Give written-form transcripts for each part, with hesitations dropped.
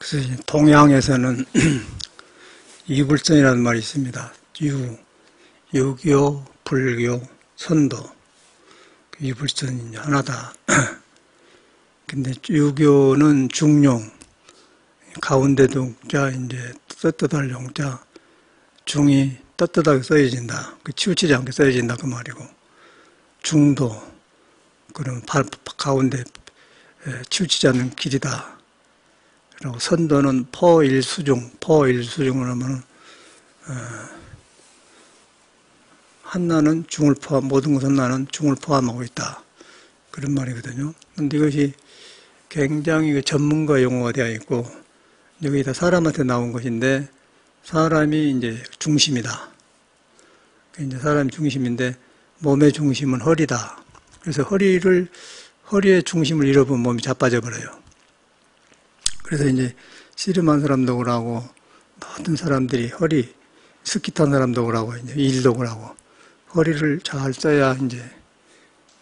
그래서 이제 동양에서는 이불선이라는 말이 있습니다. 유교, 불교, 선도. 이불선이 이제 하나다. 근데 유교는 중용, 가운데 동자, 이제 떳떳할 용자, 중이 떳떳하게 써야진다. 치우치지 않게 써야진다. 그 말이고. 중도, 그럼 가운데 치우치지 않는 길이다. 그리고 선도는 포일수중을 하면 한나는 중을 모든 것은 나는 중을 포함하고 있다. 그런 말이거든요. 근데 이것이 굉장히 전문가 용어가 되어 있고, 여기다 사람한테 나온 것인데, 사람이 이제 중심이다. 이제 사람이 중심인데, 몸의 중심은 허리다. 그래서 허리의 중심을 잃어버리면 몸이 자빠져 버려요. 그래서 이제 씨름한 사람도 그러고, 모든 사람들이 스키 탄 사람도 그러고, 이제 일도 그러고, 허리를 잘 써야 이제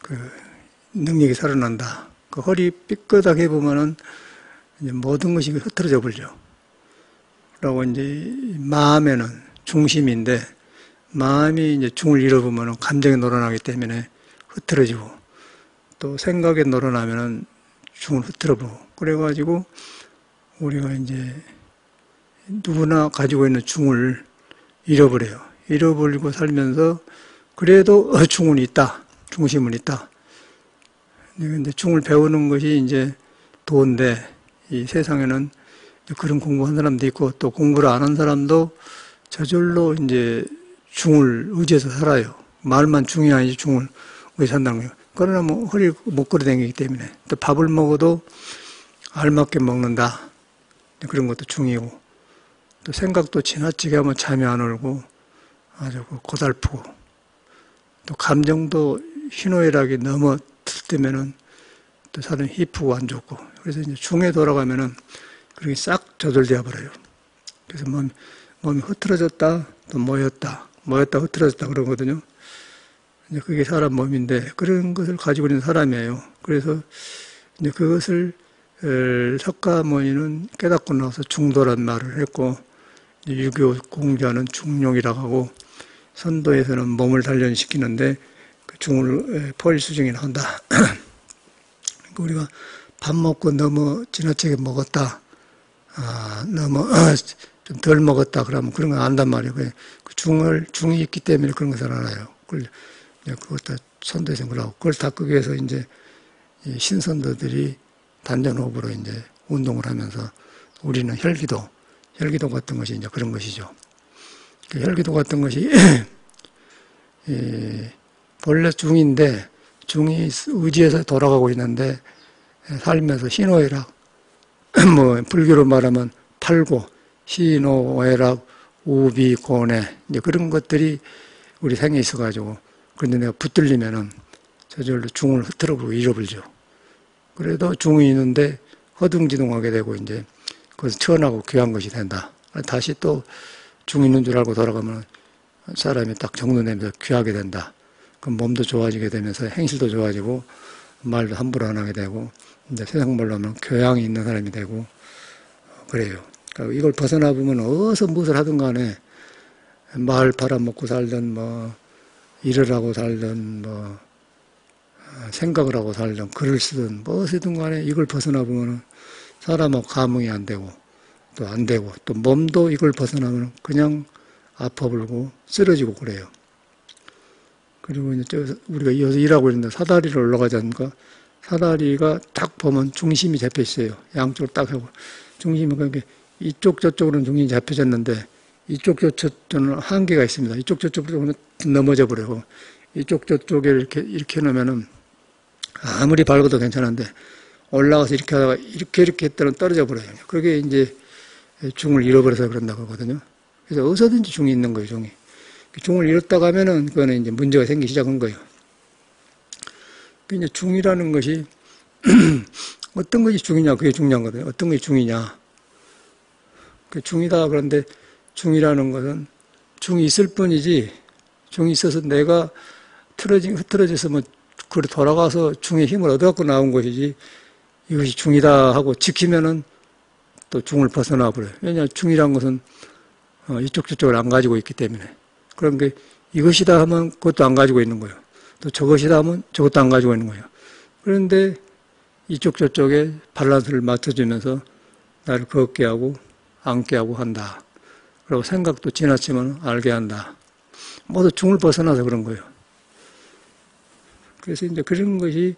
그 능력이 살아난다. 그 허리 삐끗하게 보면은 이제 모든 것이 흐트러져 버리죠. 그리고 이제 마음에는 중심인데, 마음이 이제 중을 잃어보면은 감정에 놀아나기 때문에 흐트러지고, 또 생각에 놀아나면은 중을 흐트러보고, 그래가지고 우리가 이제 누구나 가지고 있는 중을 잃어버려요. 잃어버리고 살면서 그래도 중은 있다. 중심은 있다. 근데 중을 배우는 것이 이제 도인데, 이 세상에는 그런 공부한 사람도 있고, 또 공부를 안 한 사람도 저절로 이제 중을 의지해서 살아요. 말만 중이 아니지 중을 의지해서 산다는 거예요. 그러나 뭐 허리를 못 걸어다니기 때문에, 또 밥을 먹어도 알맞게 먹는다. 그런 것도 중이고, 또 생각도 지나치게 하면 잠이 안 오고 아주 고달프고, 또 감정도 희노애락이 너무 들뜨면은 또 사람이 희프고 안 좋고, 그래서 이제 중에 돌아가면은 그렇게 싹 저절되어 버려요. 그래서 몸이 흐트러졌다, 또 모였다 흐트러졌다 그러거든요. 이제 그게 사람 몸인데, 그런 것을 가지고 있는 사람이에요. 그래서 이제 그것을 석가모니는 깨닫고 나서 중도란 말을 했고, 유교 공자는 중용이라고 하고, 선도에서는 몸을 단련시키는데 그 중을 포일수중이라 한다. 우리가 밥 먹고 너무 지나치게 먹었다, 너무 좀 덜 먹었다 그러면 그런 거 안단 말이에요. 그 중이 있기 때문에 그런 것을 알아요. 그것도 선도에서 그러고, 그걸 닦기 위해서 이제 신선도들이 단전호흡으로 이제 운동을 하면서, 우리는 혈기도 같은 것이 이제 그런 것이죠. 그 혈기도 같은 것이 본래 중인데, 중이 의지에서 돌아가고 있는데, 살면서 희노애락, 뭐 불교로 말하면 팔고, 희노애락, 우비, 고뇌, 이제 그런 것들이 우리 생에 있어가지고, 그런데 내가 붙들리면은 저절로 중을 흐트러버리고 잃어버리죠. 그래도 중이 있는데 허둥지둥하게 되고, 이제 그것은 천하고 귀한 것이 된다. 다시 또 중 있는 줄 알고 돌아가면 사람이 딱 정돈되면서 귀하게 된다. 그럼 몸도 좋아지게 되면서 행실도 좋아지고, 말도 함부로 안 하게 되고, 이제 세상 말로 하면 교양이 있는 사람이 되고, 그래요. 그러니까 이걸 벗어나 보면 어디서 무엇을 하든 간에, 말 팔아먹고 살든, 뭐 일을 하고 살든, 뭐 생각을 하고 살든, 글을 쓰든 무엇이든 간에 이걸 벗어나 보면 사람하고 감흥이 안 되고, 또 몸도 이걸 벗어나면 그냥 아파불고 쓰러지고 그래요. 그리고 이제 우리가 여기서 일하고 있는데 사다리를 올라가지 않습니까? 사다리가 딱 보면 중심이 잡혀 있어요. 양쪽으로 딱 하고. 중심이 그렇게 이쪽 저쪽으로는 중심이 잡혀졌는데, 이쪽 저쪽은 한계가 있습니다. 이쪽 저쪽으로 넘어져 버리고, 이쪽 저쪽에 이렇게 놓으면은 아무리 밟아도 괜찮은데, 올라가서 이렇게 하다가 이렇게 했다면 떨어져 버려요. 그게 이제 중을 잃어버려서 그런다고 하거든요. 그래서 어디서든지 중이 있는 거예요, 중이. 중을 잃었다가 하면은 그거는 이제 문제가 생기기 시작한 거예요. 이제 중이라는 것이 어떤 것이 중이냐, 그게 중요한 거거든요. 어떤 것이 중이냐. 그 중이다 그런데, 중이라는 것은 중이 있을 뿐이지, 중이 있어서 내가 흐트러져서 뭐 그래 돌아가서 중의 힘을 얻어갖고 나온 것이지, 이것이 중이다 하고 지키면은 또 중을 벗어나 버려요. 왜냐하면 중이란 것은 이쪽 저쪽을 안 가지고 있기 때문에. 그런 게 이것이다 하면 그것도 안 가지고 있는 거예요. 또 저것이다 하면 저것도 안 가지고 있는 거예요. 그런데 이쪽 저쪽에 밸런스를 맞춰주면서 나를 걷게 하고 앉게 하고 한다. 그리고 생각도 지나치면 알게 한다. 모두 중을 벗어나서 그런 거예요. 그래서 이제 그런 것이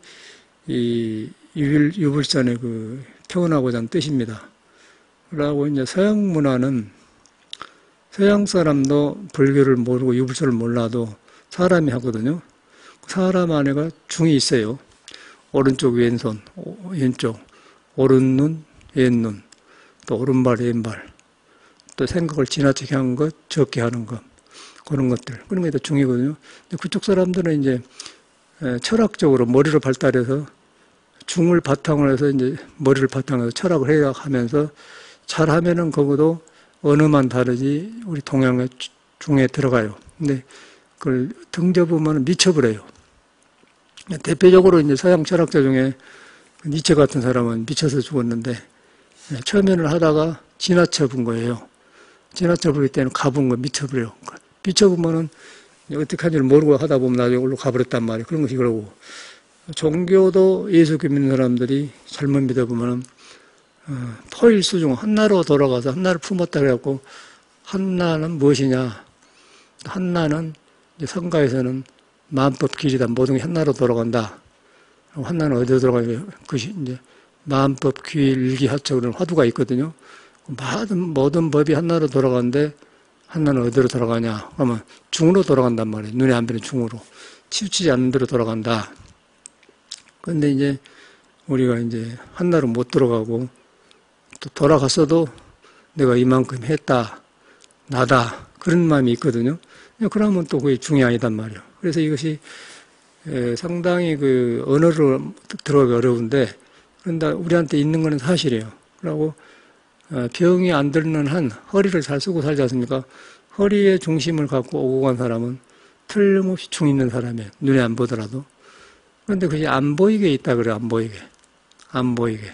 이 유불산의 그 태어나고자 하는 뜻입니다. 그러고 이제 서양 문화는 서양 사람도 불교를 모르고 유불선을 몰라도 사람이 하거든요. 사람 안에가 중이 있어요. 오른쪽 왼손, 왼쪽, 오른눈, 왼눈, 또 오른발, 왼발, 또 생각을 지나치게 하는 것, 적게 하는 것, 그런 것들. 그런 게 다 중이거든요. 그쪽 사람들은 이제 철학적으로 머리를 발달해서 중을 바탕으로 해서 이제 머리를 바탕으로 해서 철학을 해야 하면서 잘하면은 거기도 언어만 다르지 우리 동양의 중에 들어가요. 근데 그걸 등져보면 미쳐버려요. 대표적으로 이제 서양 철학자 중에 니체 같은 사람은 미쳐서 죽었는데 처음에는 하다가 지나쳐 본 거예요. 지나쳐 버릴 때는 가본 거 미쳐버려요. 미쳐보면은 어떻게 하는지 모르고 하다 보면 나중에 올로 가버렸단 말이에요. 그런 것이 그러고 종교도 예수 믿는 사람들이 잘못 믿어보면은 토일수중 한나로 돌아가서 한나를 품었다 그래갖고 한나는 무엇이냐? 한나는 이제 성가에서는 마음법 길이다. 모든 게 한나로 돌아간다. 한나는 어디로 돌아가냐? 그것이 이제 마음법 길기하적으로는 화두가 있거든요. 모든 법이 한나로 돌아가는데 한나는 어디로 돌아가냐? 그러면 중으로 돌아간단 말이에요. 눈에 안 보이는 중으로. 치우치지 않는 대로 돌아간다. 그런데 이제 우리가 이제 한나로 못 들어가고 또 돌아갔어도 내가 이만큼 했다, 나다, 그런 마음이 있거든요. 그러면 또 그게 중이 아니단 말이에요. 그래서 이것이 상당히 그 언어로 들어가기 어려운데, 그런데 우리한테 있는 거는 사실이에요. 그리고 병이 안 들는 한 허리를 잘 쓰고 살지 않습니까? 허리에 중심을 갖고 오고 간 사람은 틀림없이 중 있는 사람이에요. 눈에 안 보더라도. 그런데 그게 안 보이게 있다 그래요. 안 보이게. 안 보이게.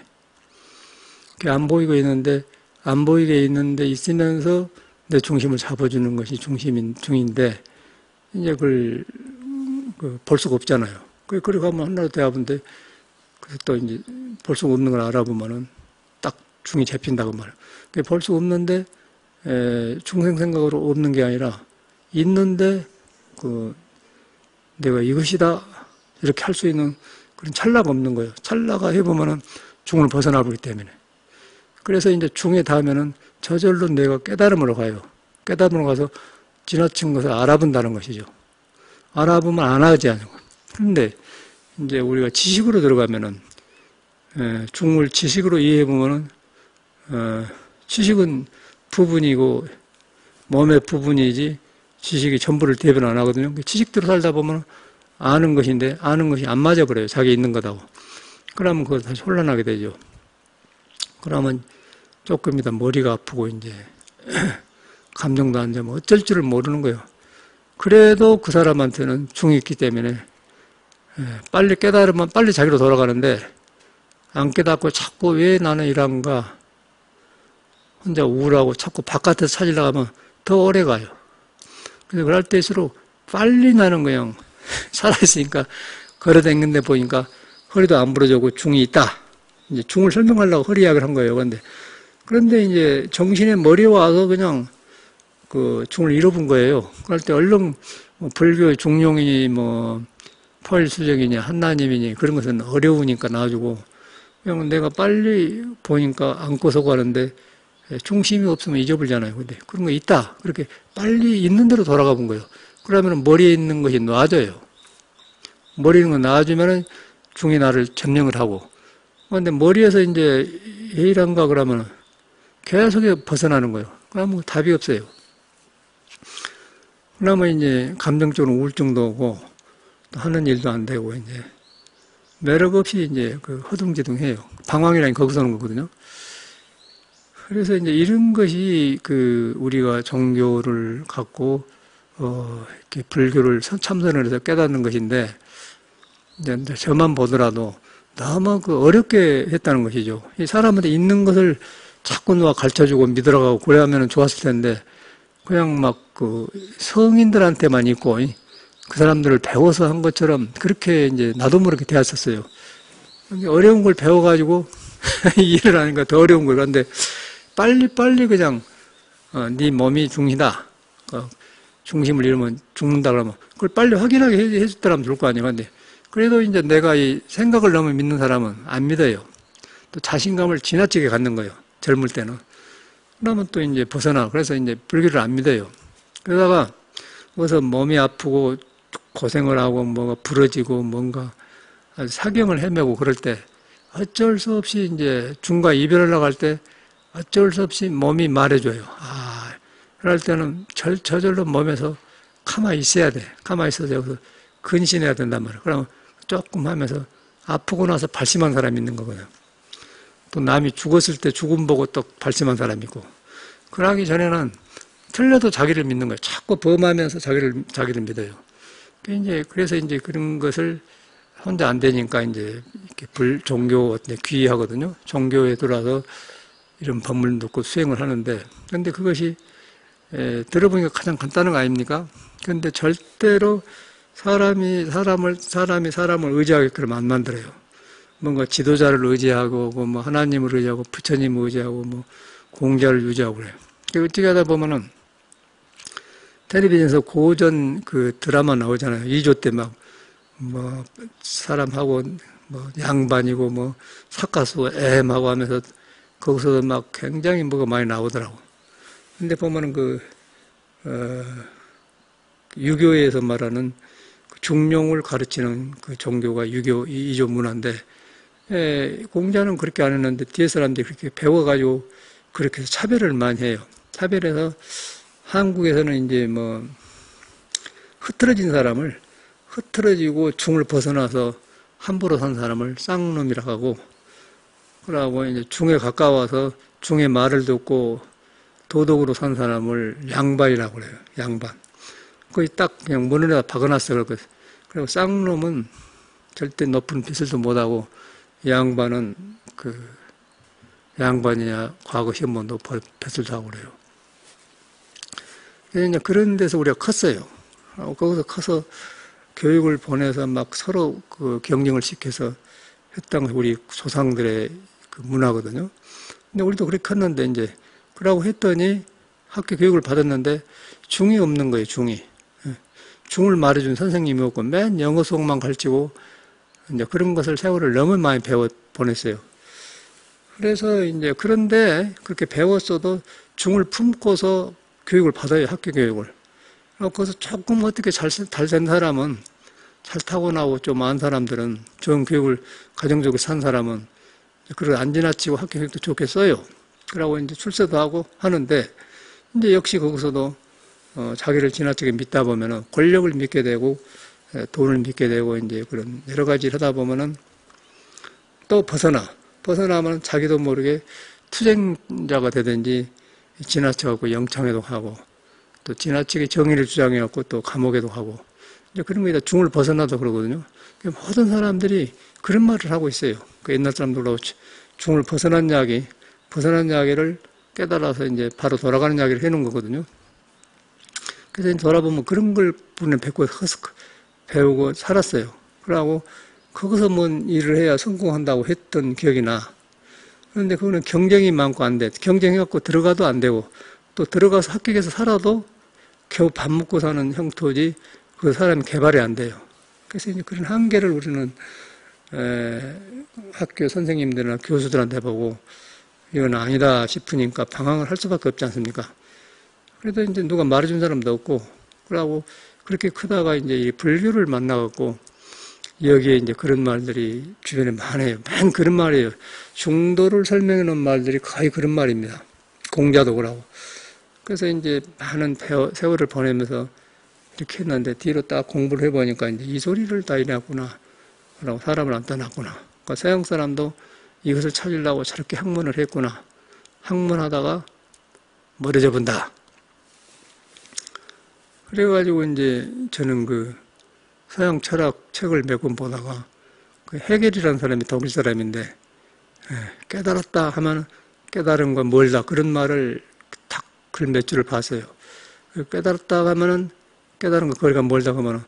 안 보이고 있는데, 안 보이게 있는데 있으면서 내 중심을 잡아주는 것이 중인데, 이제 그걸 볼 수가 없잖아요. 그래 가면 하나로 대화본데, 그래서 또 이제 볼 수가 없는 걸 알아보면은 딱 중이 잡힌다고 말이에요. 볼 수가 없는데, 중생 생각으로 없는 게 아니라, 있는데, 내가 이것이다, 이렇게 할 수 있는 그런 찰나가 없는 거예요. 찰나가 해보면은 중을 벗어나 보기 때문에. 그래서 이제 중에 닿으면은 저절로 내가 깨달음으로 가요. 깨달음으로 가서 지나친 것을 알아본다는 것이죠. 알아보면 안 하지 않은 거예요. 그런데 이제 우리가 지식으로 들어가면은, 중을 지식으로 이해해보면은, 지식은 부분이고 몸의 부분이지 지식이 전부를 대변 안 하거든요. 지식대로 살다 보면 아는 것인데 아는 것이 안 맞아버려요. 자기 있는 것하고. 그러면 그거 다시 혼란하게 되죠. 그러면 조금 이따 머리가 아프고 이제 감정도 안 되면 어쩔 줄을 모르는 거예요. 그래도 그 사람한테는 중이 있기 때문에 빨리 깨달으면 빨리 자기로 돌아가는데 안 깨닫고 자꾸 왜 나는 이런가 혼자 우울하고 자꾸 바깥에서 찾으려고 하면 더 오래 가요. 그래서 그럴 때일수록 빨리 나는 그냥 살아있으니까 걸어다니는데 보니까 허리도 안 부러지고 중이 있다. 이제 중을 설명하려고 허리 이야기를 한 거예요. 그런데 이제 정신의 머리에 와서 그냥 그 중을 잃어본 거예요. 그럴 때 얼른 불교의 중용이니 포일수적이니 한나님이니 그런 것은 어려우니까 놔주고 그냥 내가 빨리 보니까 안고서 가는데 중심이 없으면 잊어버리잖아요. 근데 그런 거 있다. 그렇게 빨리 있는 대로 돌아가 본 거예요. 그러면 머리에 있는 것이 놔져요. 머리에 있는 거 놔주면은 중이 나를 점령을 하고. 그런데 머리에서 이제 예일한가 그러면 계속 벗어나는 거예요. 그러면 답이 없어요. 그러면 이제 감정적으로 우울증도 오고 또 하는 일도 안 되고 이제 매력 없이 이제 허둥지둥해요. 방황이라는 거기서 오는 거거든요. 그래서 이제 이런 것이 우리가 종교를 갖고 이렇게 불교를 참선을 해서 깨닫는 것인데 이제 저만 보더라도 너무 어렵게 했다는 것이죠. 이 사람한테 있는 것을 자꾸 누가 가르쳐주고 믿으라고 그래 하면 좋았을 텐데, 그냥 막 그 성인들한테만 있고, 그 사람들을 배워서 한 것처럼 그렇게 이제 나도 모르게 되었었어요. 어려운 걸 배워가지고 일을 하니까 더 어려운 거예요. 그런데 빨리 그냥, 네 몸이 중이다. 중심을 잃으면 죽는다 그러면 그걸 빨리 확인하게 해줬더라면 좋을 거 아니에요. 근데 그래도 이제 내가 이 생각을 너무 믿는 사람은 안 믿어요. 또 자신감을 지나치게 갖는 거예요. 젊을 때는. 그러면 또 이제 벗어나. 그래서 이제 불교를 안 믿어요. 그러다가 어서 몸이 아프고 고생을 하고 뭐가 부러지고 뭔가 사경을 헤매고 그럴 때 어쩔 수 없이 이제 중과 이별을 나갈 때 어쩔 수 없이 몸이 말해줘요. 그럴 때는 저절로 몸에서 가만히 있어야 돼. 가만히 있어서 여기서 근신해야 된단 말이에요. 그러면 조금 하면서 아프고 나서 발심한 사람이 있는 거거든요. 또 남이 죽었을 때 죽음 보고 또 발심한 사람이 있고. 그러기 전에는 틀려도 자기를 믿는 거예요. 자꾸 범하면서 자기를 믿어요. 그래서 이제 그런 것을 혼자 안 되니까 이제 이렇게 종교 귀의하거든요. 종교에 들어와서 이런 법문을 듣고 수행을 하는데, 근데 그것이 들어보니까 가장 간단한 거 아닙니까? 근데 절대로 사람이 사람을 의지하게끔 안 만들어요. 뭔가 지도자를 의지하고, 뭐 하나님을 의지하고, 부처님을 의지하고, 뭐 공자를 유지하고 그래요. 어떻게 하다 보면은 텔레비전에서 고전 그 드라마 나오잖아요. 2조 때 막, 뭐, 사람하고, 뭐, 양반이고, 뭐, 사카수 애하고 하면서 거기서 막 굉장히 뭐가 많이 나오더라고. 근데 보면은 유교에서 말하는 중용을 가르치는 그 종교가 유교, 이조 문화인데, 공자는 그렇게 안 했는데 뒤에 사람들이 그렇게 배워가지고 그렇게 해서 차별을 많이 해요. 차별해서 한국에서는 이제 뭐, 흐트러진 사람을, 흐트러지고 중을 벗어나서 함부로 산 사람을 쌍놈이라고 하고, 그러고 이제 중에 가까워서 중의 말을 듣고 도덕으로 산 사람을 양반이라고 그래요. 양반. 거의 딱 그냥 문에다 박아놨어요. 그리고 쌍놈은 절대 높은 빚을도 못하고, 양반은 양반이냐 과거 시험도 빚을도 하고 그래요. 그래서 이제 그런 데서 우리가 컸어요. 거기서 커서 교육을 보내서 막 서로 그 경쟁을 시켜서 했던 우리 조상들의 그 문화거든요. 근데 우리도 그렇게 컸는데 이제 그러고 했더니 학교 교육을 받았는데 중이 없는 거예요. 중이. 중을 말해준 선생님이 없고 맨 영어 수업만 가르치고 이제 그런 것을 세월을 너무 많이 배워 보냈어요. 그래서 이제 그런데 그렇게 배웠어도 중을 품고서 교육을 받아요. 학교 교육을. 거기서 조금 어떻게 잘 된 사람은, 잘 타고나고 좀 아는 사람들은, 좋은 교육을 가정적으로 산 사람은 그걸 안 지나치고 학교 교육도 좋게 써요. 그러고 이제 출세도 하고 하는데, 이제 역시 거기서도 자기를 지나치게 믿다 보면은 권력을 믿게 되고, 돈을 믿게 되고, 이제 그런 여러 가지를 하다 보면은 또 벗어나면 자기도 모르게 투쟁자가 되든지 지나쳐갖고 영창에도 하고, 또 지나치게 정의를 주장해갖고 또 감옥에도 하고, 이제 그런 거에다 중을 벗어나도 그러거든요. 모든 사람들이 그런 말을 하고 있어요. 그 옛날 사람들로 중을 벗어난 이야기를 깨달아서 이제 바로 돌아가는 이야기를 해놓은 거거든요. 그래서 돌아보면 그런 걸 분을 배우고 살았어요. 그러고 거기서 뭔 일을 해야 성공한다고 했던 기억이 나. 그런데 그거는 경쟁이 많고 안 돼. 경쟁해갖고 들어가도 안 되고, 또 들어가서 합격해서 살아도 겨우 밥 먹고 사는 형토지 그 사람이 개발이 안 돼요. 그래서 이제 그런 한계를 우리는 학교 선생님들이나 교수들한테 보고 이건 아니다 싶으니까 방황을 할 수밖에 없지 않습니까? 그래도 이제 누가 말해준 사람도 없고, 그러고 그렇게 크다가 이제 이 불교를 만나갖고 여기에 이제 그런 말들이 주변에 많아요. 맨 그런 말이에요. 중도를 설명해 놓은 말들이 거의 그런 말입니다. 공자도 그러고. 그래서 이제 많은 세월을 보내면서 이렇게 했는데 뒤로 딱 공부를 해보니까 이제 이 소리를 다 이래왔구나. 라고 사람을 안 떠났구나. 그러니까 서양 사람도 이것을 찾으려고 저렇게 학문을 했구나. 학문하다가 멀어져 본다. 그래가지고 이제 저는 그 서양 철학 책을 몇 권 보다가 그 헤겔이라는 사람이 독일 사람인데 깨달았다 하면 깨달은 건 멀다. 그런 말을 딱 글 몇 줄을 봤어요. 깨달았다 하면은 깨달은 거 거리가 멀다 하면은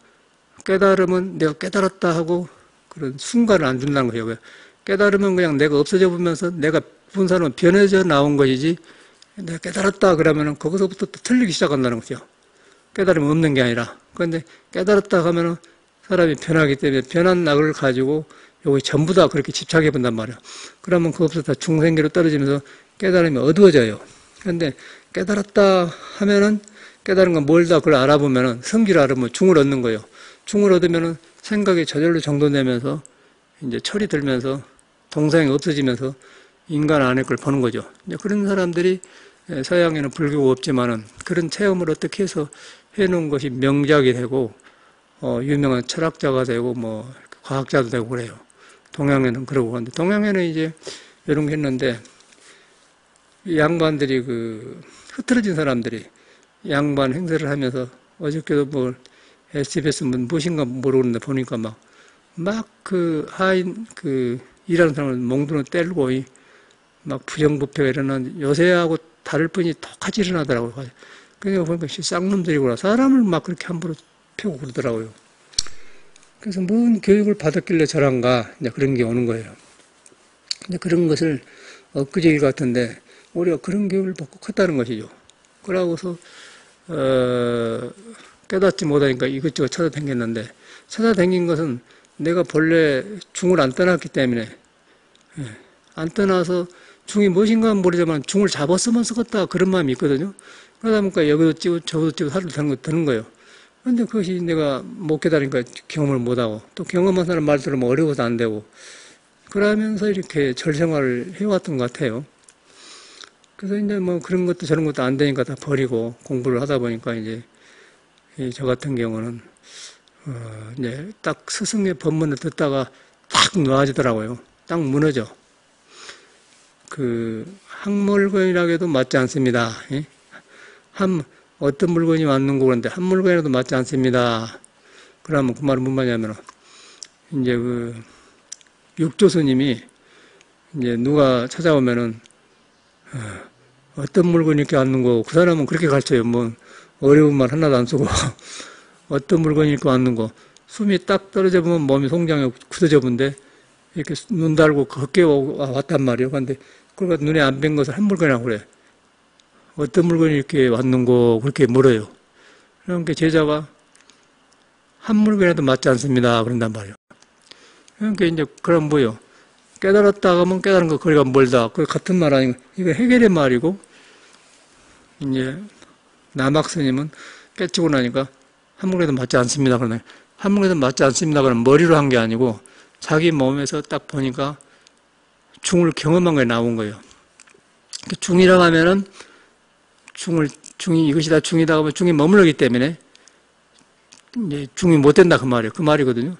깨달으면 내가 깨달았다 하고 그런 순간을 안 준다는 거예요. 깨달으면 그냥 내가 없어져 보면서 내가 본 사람은 변해져 나온 것이지 내가 깨달았다 그러면은 거기서부터 또 틀리기 시작한다는 거죠. 깨달으면 없는 게 아니라. 그런데 깨달았다 하면은 사람이 변하기 때문에 변한 낙을 가지고 요거 전부 다 그렇게 집착해 본단 말이야. 그러면 그것부터 다 중생계로 떨어지면서 깨달음이 어두워져요. 그런데 깨달았다 하면은 깨달은 건 멀다 그걸 알아보면은 성질을 알아보면 중을 얻는 거예요. 중을 얻으면은 생각이 저절로 정돈되면서 이제 철이 들면서 동상이 없어지면서 인간 안의 걸 보는 거죠. 이제 그런 사람들이 서양에는 불교가 없지만은 그런 체험을 어떻게 해서 해놓은 것이 명작이 되고 유명한 철학자가 되고 뭐 과학자도 되고 그래요. 동양에는 그러고 그런데 동양에는 이제 이런 게 했는데 이 양반들이 그 흐트러진 사람들이 양반 행세를 하면서 어저께도 뭐 SBS 무엇인가 모르겠는데 보니까 막 그 하인 그 일하는 사람을 몽둥이로 때리고 막 부정부패가 일어나는데 요새하고 다를 뿐이 똑같이 일어나더라고요. 그러니까 보니까 쌍놈들이구나. 사람을 막 그렇게 함부로 패고 그러더라고요. 그래서 뭔 교육을 받았길래 저런가 이제 그런 게 오는 거예요. 근데 그런 것을 엊그제 일 같은데 우리가 그런 교육을 받고 컸다는 것이죠. 그러고서 깨닫지 못하니까 이것저것 찾아다녔는데 찾아다닌 것은 내가 본래 중을 안 떠났기 때문에 안 떠나서 중이 무엇인가 모르지만 중을 잡았으면 쓰겠다 그런 마음이 있거든요. 그러다 보니까 여기도 찍고 저기도 찍고 살을 드는 거예요. 그런데 그것이 내가 못 깨달으니까 경험을 못하고 또 경험한 사람 말 들으면 어려워서 안 되고 그러면서 이렇게 절생활을 해왔던 것 같아요. 그래서 이제 뭐 그런 것도 저런 것도 안 되니까 다 버리고 공부를 하다 보니까 이제 저 같은 경우는 이제 딱 스승의 법문을 듣다가 딱 놓아지더라고요. 딱 무너져. 그 학물건이라고 해도 맞지 않습니다. 어떤 물건이 맞는 거 그런데 한 물건이라도 맞지 않습니다. 그러면 그 말은 뭔 말이냐면 이제 그 육조스님이 이제 누가 찾아오면은 어떤 물건이 이렇게 앉는 거 그 사람은 그렇게 가르쳐요. 뭐 어려운 말 하나도 안 쓰고 어떤 물건이 이렇게 앉는 거 숨이 딱 떨어져 보면 몸이 송장에 굳어져 본데 이렇게 눈 달고 걷게 왔단 말이에요. 근데 그러니까 눈에 안 뵌 것을 한 물건이라고 그래. 어떤 물건이 이렇게 왔는고 그렇게 물어요. 그러니까 제자가 한 물건이라도 맞지 않습니다. 그런단 말이에요. 그러니까 이제 그럼 뭐요? 깨달았다 하면 깨달은 거 거리가 멀다. 그 같은 말 아니고 이거 해결의 말이고 이제 남학스님은 깨치고 나니까 한 물건에도 맞지 않습니다. 그러네. 한 물건에도 맞지 않습니다. 그러면 머리로 한 게 아니고 자기 몸에서 딱 보니까 중을 경험한 거에 나온 거예요. 중이라고 하면은 중이 이것이 다 중이다 하면 중이 머무르기 때문에 이제 중이 못 된다 그 말이에요. 그 말이거든요.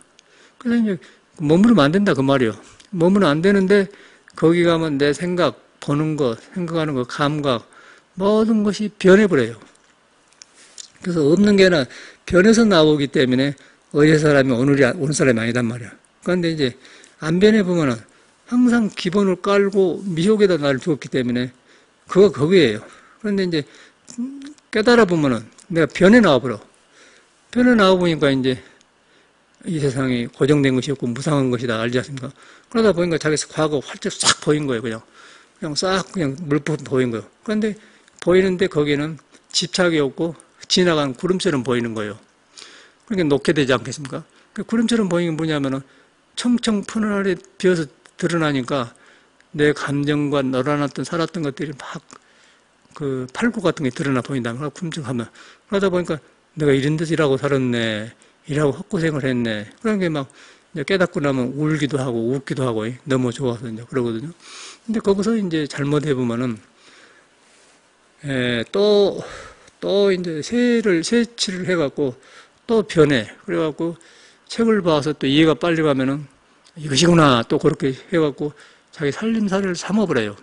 그래서 이제 머무르면 안 된다 그 말이에요. 머무르면 안 되는데 거기 가면 내 생각, 보는 것, 생각하는 것, 감각 모든 것이 변해버려요. 그래서 없는 게 아니라 변해서 나오기 때문에 어제 사람이 오늘 사람이 아니단 말이야. 그런데 이제 안 변해보면은 항상 기본을 깔고 미혹에다 나를 주었기 때문에 그거 거기에요. 그런데 이제 깨달아 보면은 내가 변해 나와버려. 변해 나와보니까 이제 이 세상이 고정된 것이 없고 무상한 것이다 알지 않습니까? 그러다 보니까 자기 과거가 활짝 싹 보인 거예요. 그냥 싹 그냥 물품 보인 거예요. 그런데 보이는데 거기는 집착이 없고 지나간 구름처럼 보이는 거예요. 그러니까 놓게 되지 않겠습니까? 그 구름처럼 보이는 게 뭐냐면은 청청 푸른하게 비어서 드러나니까 내 감정과 놀아놨던 살았던 것들이 막 그 팔굽 같은 게 드러나 보인다. 구름처럼 그러다 보니까 내가 이런 데서 일하고 살았네. 일하고 헛고생을 했네. 그런 게 막 깨닫고 나면 울기도 하고 웃기도 하고 너무 좋아서 이제 그러거든요. 근데 거기서 이제 잘못해보면은 또 이제 세치를 해갖고 또 변해. 그래갖고 책을 봐서 또 이해가 빨리 가면은 이것이구나. 또 그렇게 해갖고 자기 살림살이를 삼아버려요.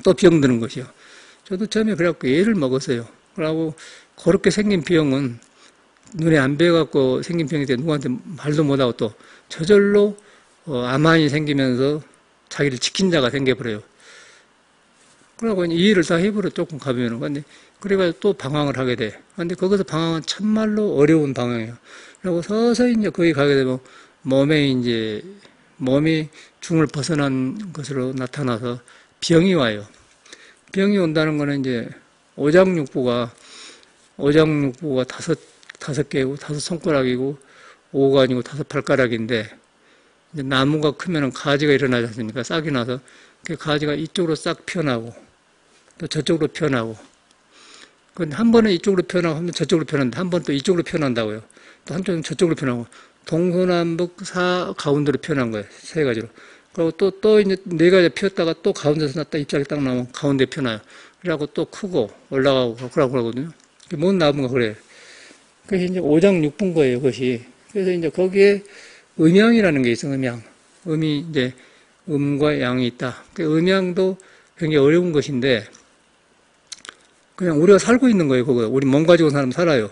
또 병드는 것이요. 저도 처음에 그래갖고 애를 먹었어요. 그러고 그렇게 생긴 병은 눈에 안 배갖고 생긴 병인데 누구한테 말도 못하고 또 저절로 암환이 생기면서 자기를 지킨 자가 생겨버려요. 그러고 이제 이해를 다 해버려, 조금 가면은. 근데, 그래가지고 또 방황을 하게 돼. 근데 거기서 방황은 참말로 어려운 방황이에요. 그리고 서서히 이제 거기 가게 되면 몸이 중을 벗어난 것으로 나타나서 병이 와요. 병이 온다는 거는 이제 오장육부가 다섯 개고, 다섯 손가락이고, 오간이고, 다섯 발가락인데, 이제 나무가 크면은 가지가 일어나지 않습니까? 싹이 나서, 그 가지가 이쪽으로 싹 펴나고, 또 저쪽으로 펴나고, 근데 한 번은 이쪽으로 펴나고, 한 번 저쪽으로 펴난다. 한 번 또 이쪽으로 펴난다고요. 또 한쪽은 저쪽으로 펴나고, 동서남북 가운데로 펴난 거예요. 세 가지로. 그리고 또 이제 네 가지 폈다가 또 가운데서 났다 입장이 딱 나오면 가운데 펴나요. 그래갖고 또 크고 올라가고 그러거든요. 뭔 나무가 그래요. 그게 이제 오장육부인 거예요, 그것이. 그래서 이제 거기에 음양이라는 게 있어, 음양. 음이 이제 음과 양이 있다. 그 음양도 굉장히 어려운 것인데, 그냥 우리가 살고 있는 거예요, 그거. 우리 몸 가지고 사람 살아요.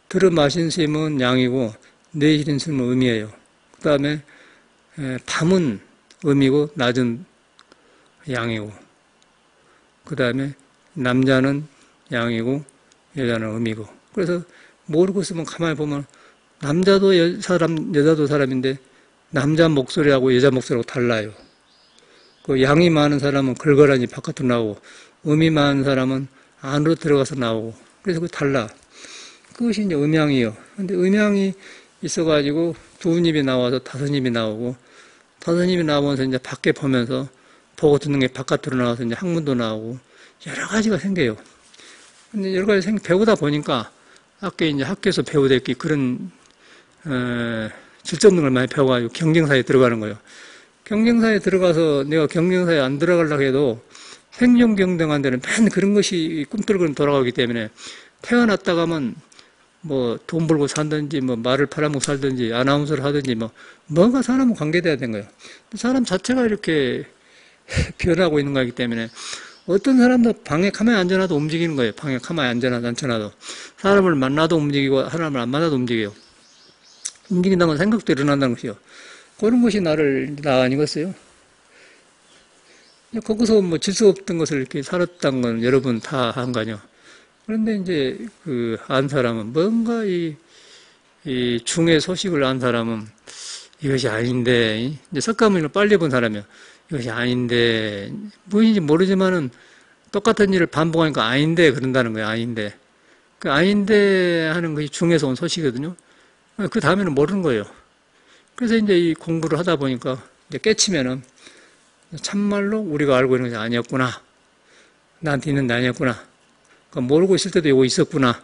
들어 마신 셈은 양이고, 내쉬는 셈은 음이에요. 그 다음에, 밤은 음이고, 낮은 양이고, 그 다음에, 남자는 양이고, 여자는 음이고. 그래서, 모르고 있으면 가만히 보면, 남자도 여자도 사람인데, 남자 목소리하고 여자 목소리하고 달라요. 그 양이 많은 사람은 걸걸하니 바깥으로 나오고, 음이 많은 사람은 안으로 들어가서 나오고, 그래서 그 달라. 그것이 이제 음양이요. 근데 음양이 있어가지고 두 입이 나와서 다섯 입이 나오고, 다섯 입이 나오면서 이제 밖에 보면서 보고 듣는 게 바깥으로 나와서 이제 학문도 나오고, 여러 가지가 생겨요. 근데 여러 가지 배우다 보니까, 아까 이제 학교에서 배우랬기 그런, 질적 능을 많이 배워가지고 경쟁사에 들어가는 거예요. 경쟁사에 들어가서 내가 경쟁사에 안 들어가려고 해도 생존 경쟁한 데는 맨 그런 것이 꿈틀거리고 돌아가기 때문에 태어났다가 하면 뭐 돈 벌고 산든지 뭐 말을 팔아먹고 살든지 아나운서를 하든지 뭔가 사람은 관계돼야 되는 거예요. 사람 자체가 이렇게 변하고 있는 거기 때문에 어떤 사람도 방에 가만히 앉아놔도 움직이는 거예요. 방에 가만히 앉아놔도. 사람을 만나도 움직이고 사람을 안 만나도 움직여요. 움직인다는 건 생각도 일어난다는 것이요. 그런 것이 나 아니겠어요? 거기서 뭐 질서 없던 것을 이렇게 살았던 건 여러분 다 한 거 아니요. 그런데 이제 안 사람은 뭔가 이 중의 소식을 안 사람은 이것이 아닌데, 이제 석가모니를 빨리 본 사람이요. 이것이 아닌데, 무엇인지 모르지만은 똑같은 일을 반복하니까 아닌데 그런다는 거예요. 아닌데. 그 아닌데 하는 것이 중에서 온 소식이거든요. 그 다음에는 모르는 거예요. 그래서 이제 이 공부를 하다 보니까 이제 깨치면은 참말로 우리가 알고 있는 것이 아니었구나. 나한테 있는 아니었구나. 그러니까 모르고 있을 때도 이거 있었구나.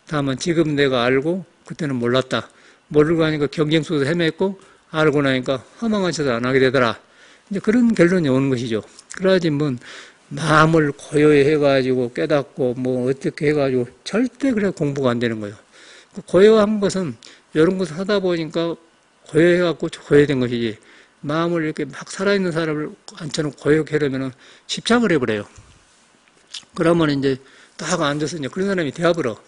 다만 지금 내가 알고 그때는 몰랐다. 모르고 하니까 경쟁 속에서 헤맸고 알고 나니까 허망한 짓을 안 하게 되더라. 이제 그런 결론이 오는 것이죠. 그래야지 뭐 마음을 고요히 해가지고 깨닫고 뭐 어떻게 해가지고 절대 그래 공부가 안 되는 거예요. 고요한 것은 이런 것을 하다 보니까 고요해갖고 고요된 것이지 마음을 이렇게 막 살아있는 사람을 앉혀놓고 고요하게 하려면 집착을 해버려요. 그러면 이제 딱 앉아서 이제 그런 사람이 되어버려.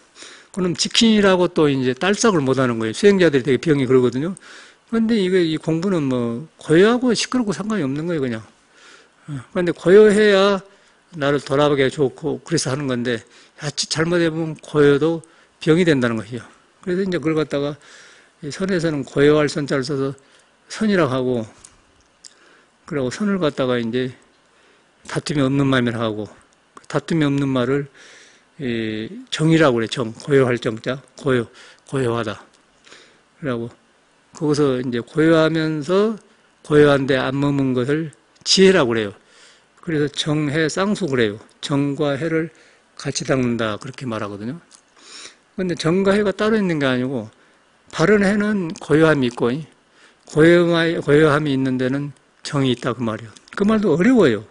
그럼 직신이라고 또 이제 딸싹을 못 하는 거예요. 수행자들이 되게 병이 그러거든요. 그런데 이 공부는 뭐 고요하고 시끄럽고 상관이 없는 거예요, 그냥. 그런데 고요해야 나를 돌아보기가 좋고 그래서 하는 건데 자칫 잘못해보면 고요도 병이 된다는 것이요. 그래서 이제 그걸 갖다가 선에서는 고요할 선자를 써서 선이라고 하고, 그리고 선을 갖다가 이제 다툼이 없는 말이라고 하고, 다툼이 없는 말을 정이라고 그래. 고요할 정자, 고요하다. 그러고 거기서 이제 고요하면서 고요한데 안 머문 것을 지혜라고 그래요. 그래서 정해 쌍수 그래요. 정과 해를 같이 닦는다 그렇게 말하거든요. 그런데 정과 해가 따로 있는 게 아니고 바른 해는 고요함이 있고 고요함이 있는 데는 정이 있다 그 말이에요. 그 말도 어려워요.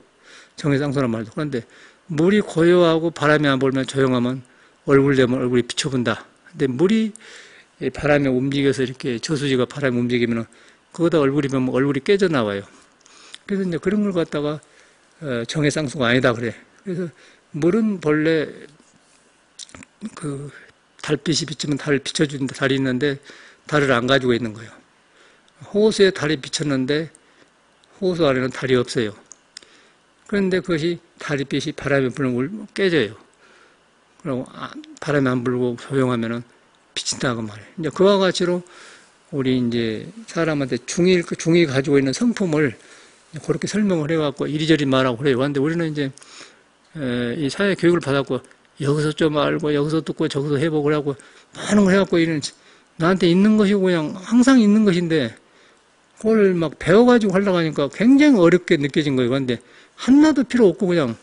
정해 쌍수란 말도. 그런데 물이 고요하고 바람이 안 불면 조용하면 얼굴 되면 얼굴이 비춰본다. 근데 물이 바람에 움직여서 이렇게 저수지가 바람에 움직이면 그거다 얼굴이 보면 얼굴이 깨져 나와요. 그래서 이제 그런 걸 갖다가 정해 쌍수가 아니다 그래. 그래서 물은 본래 달빛이 비치면 달을 비춰주는 달이 있는데 달을 안 가지고 있는 거예요. 호수에 달이 비쳤는데 호수 안에는 달이 없어요. 그런데 그것이 다릿빛이 바람에 불면 깨져요. 그리고 바람에 안 불고 조용하면은 비친다 그 말이에요. 이제 그와 같이로 우리 이제 사람한테 중이 가지고 있는 성품을 그렇게 설명을 해갖고 이리저리 말하고 그래요. 그런데 우리는 이제 이 사회 교육을 받았고 여기서 좀 알고 여기서 듣고 저기서 해보고 하고 많은 걸 해갖고 이런 나한테 있는 것이고 그냥 항상 있는 것인데 그걸 막 배워가지고 하려고 하니까 굉장히 어렵게 느껴진 거예요. 그런데 하나도 필요 없고 그냥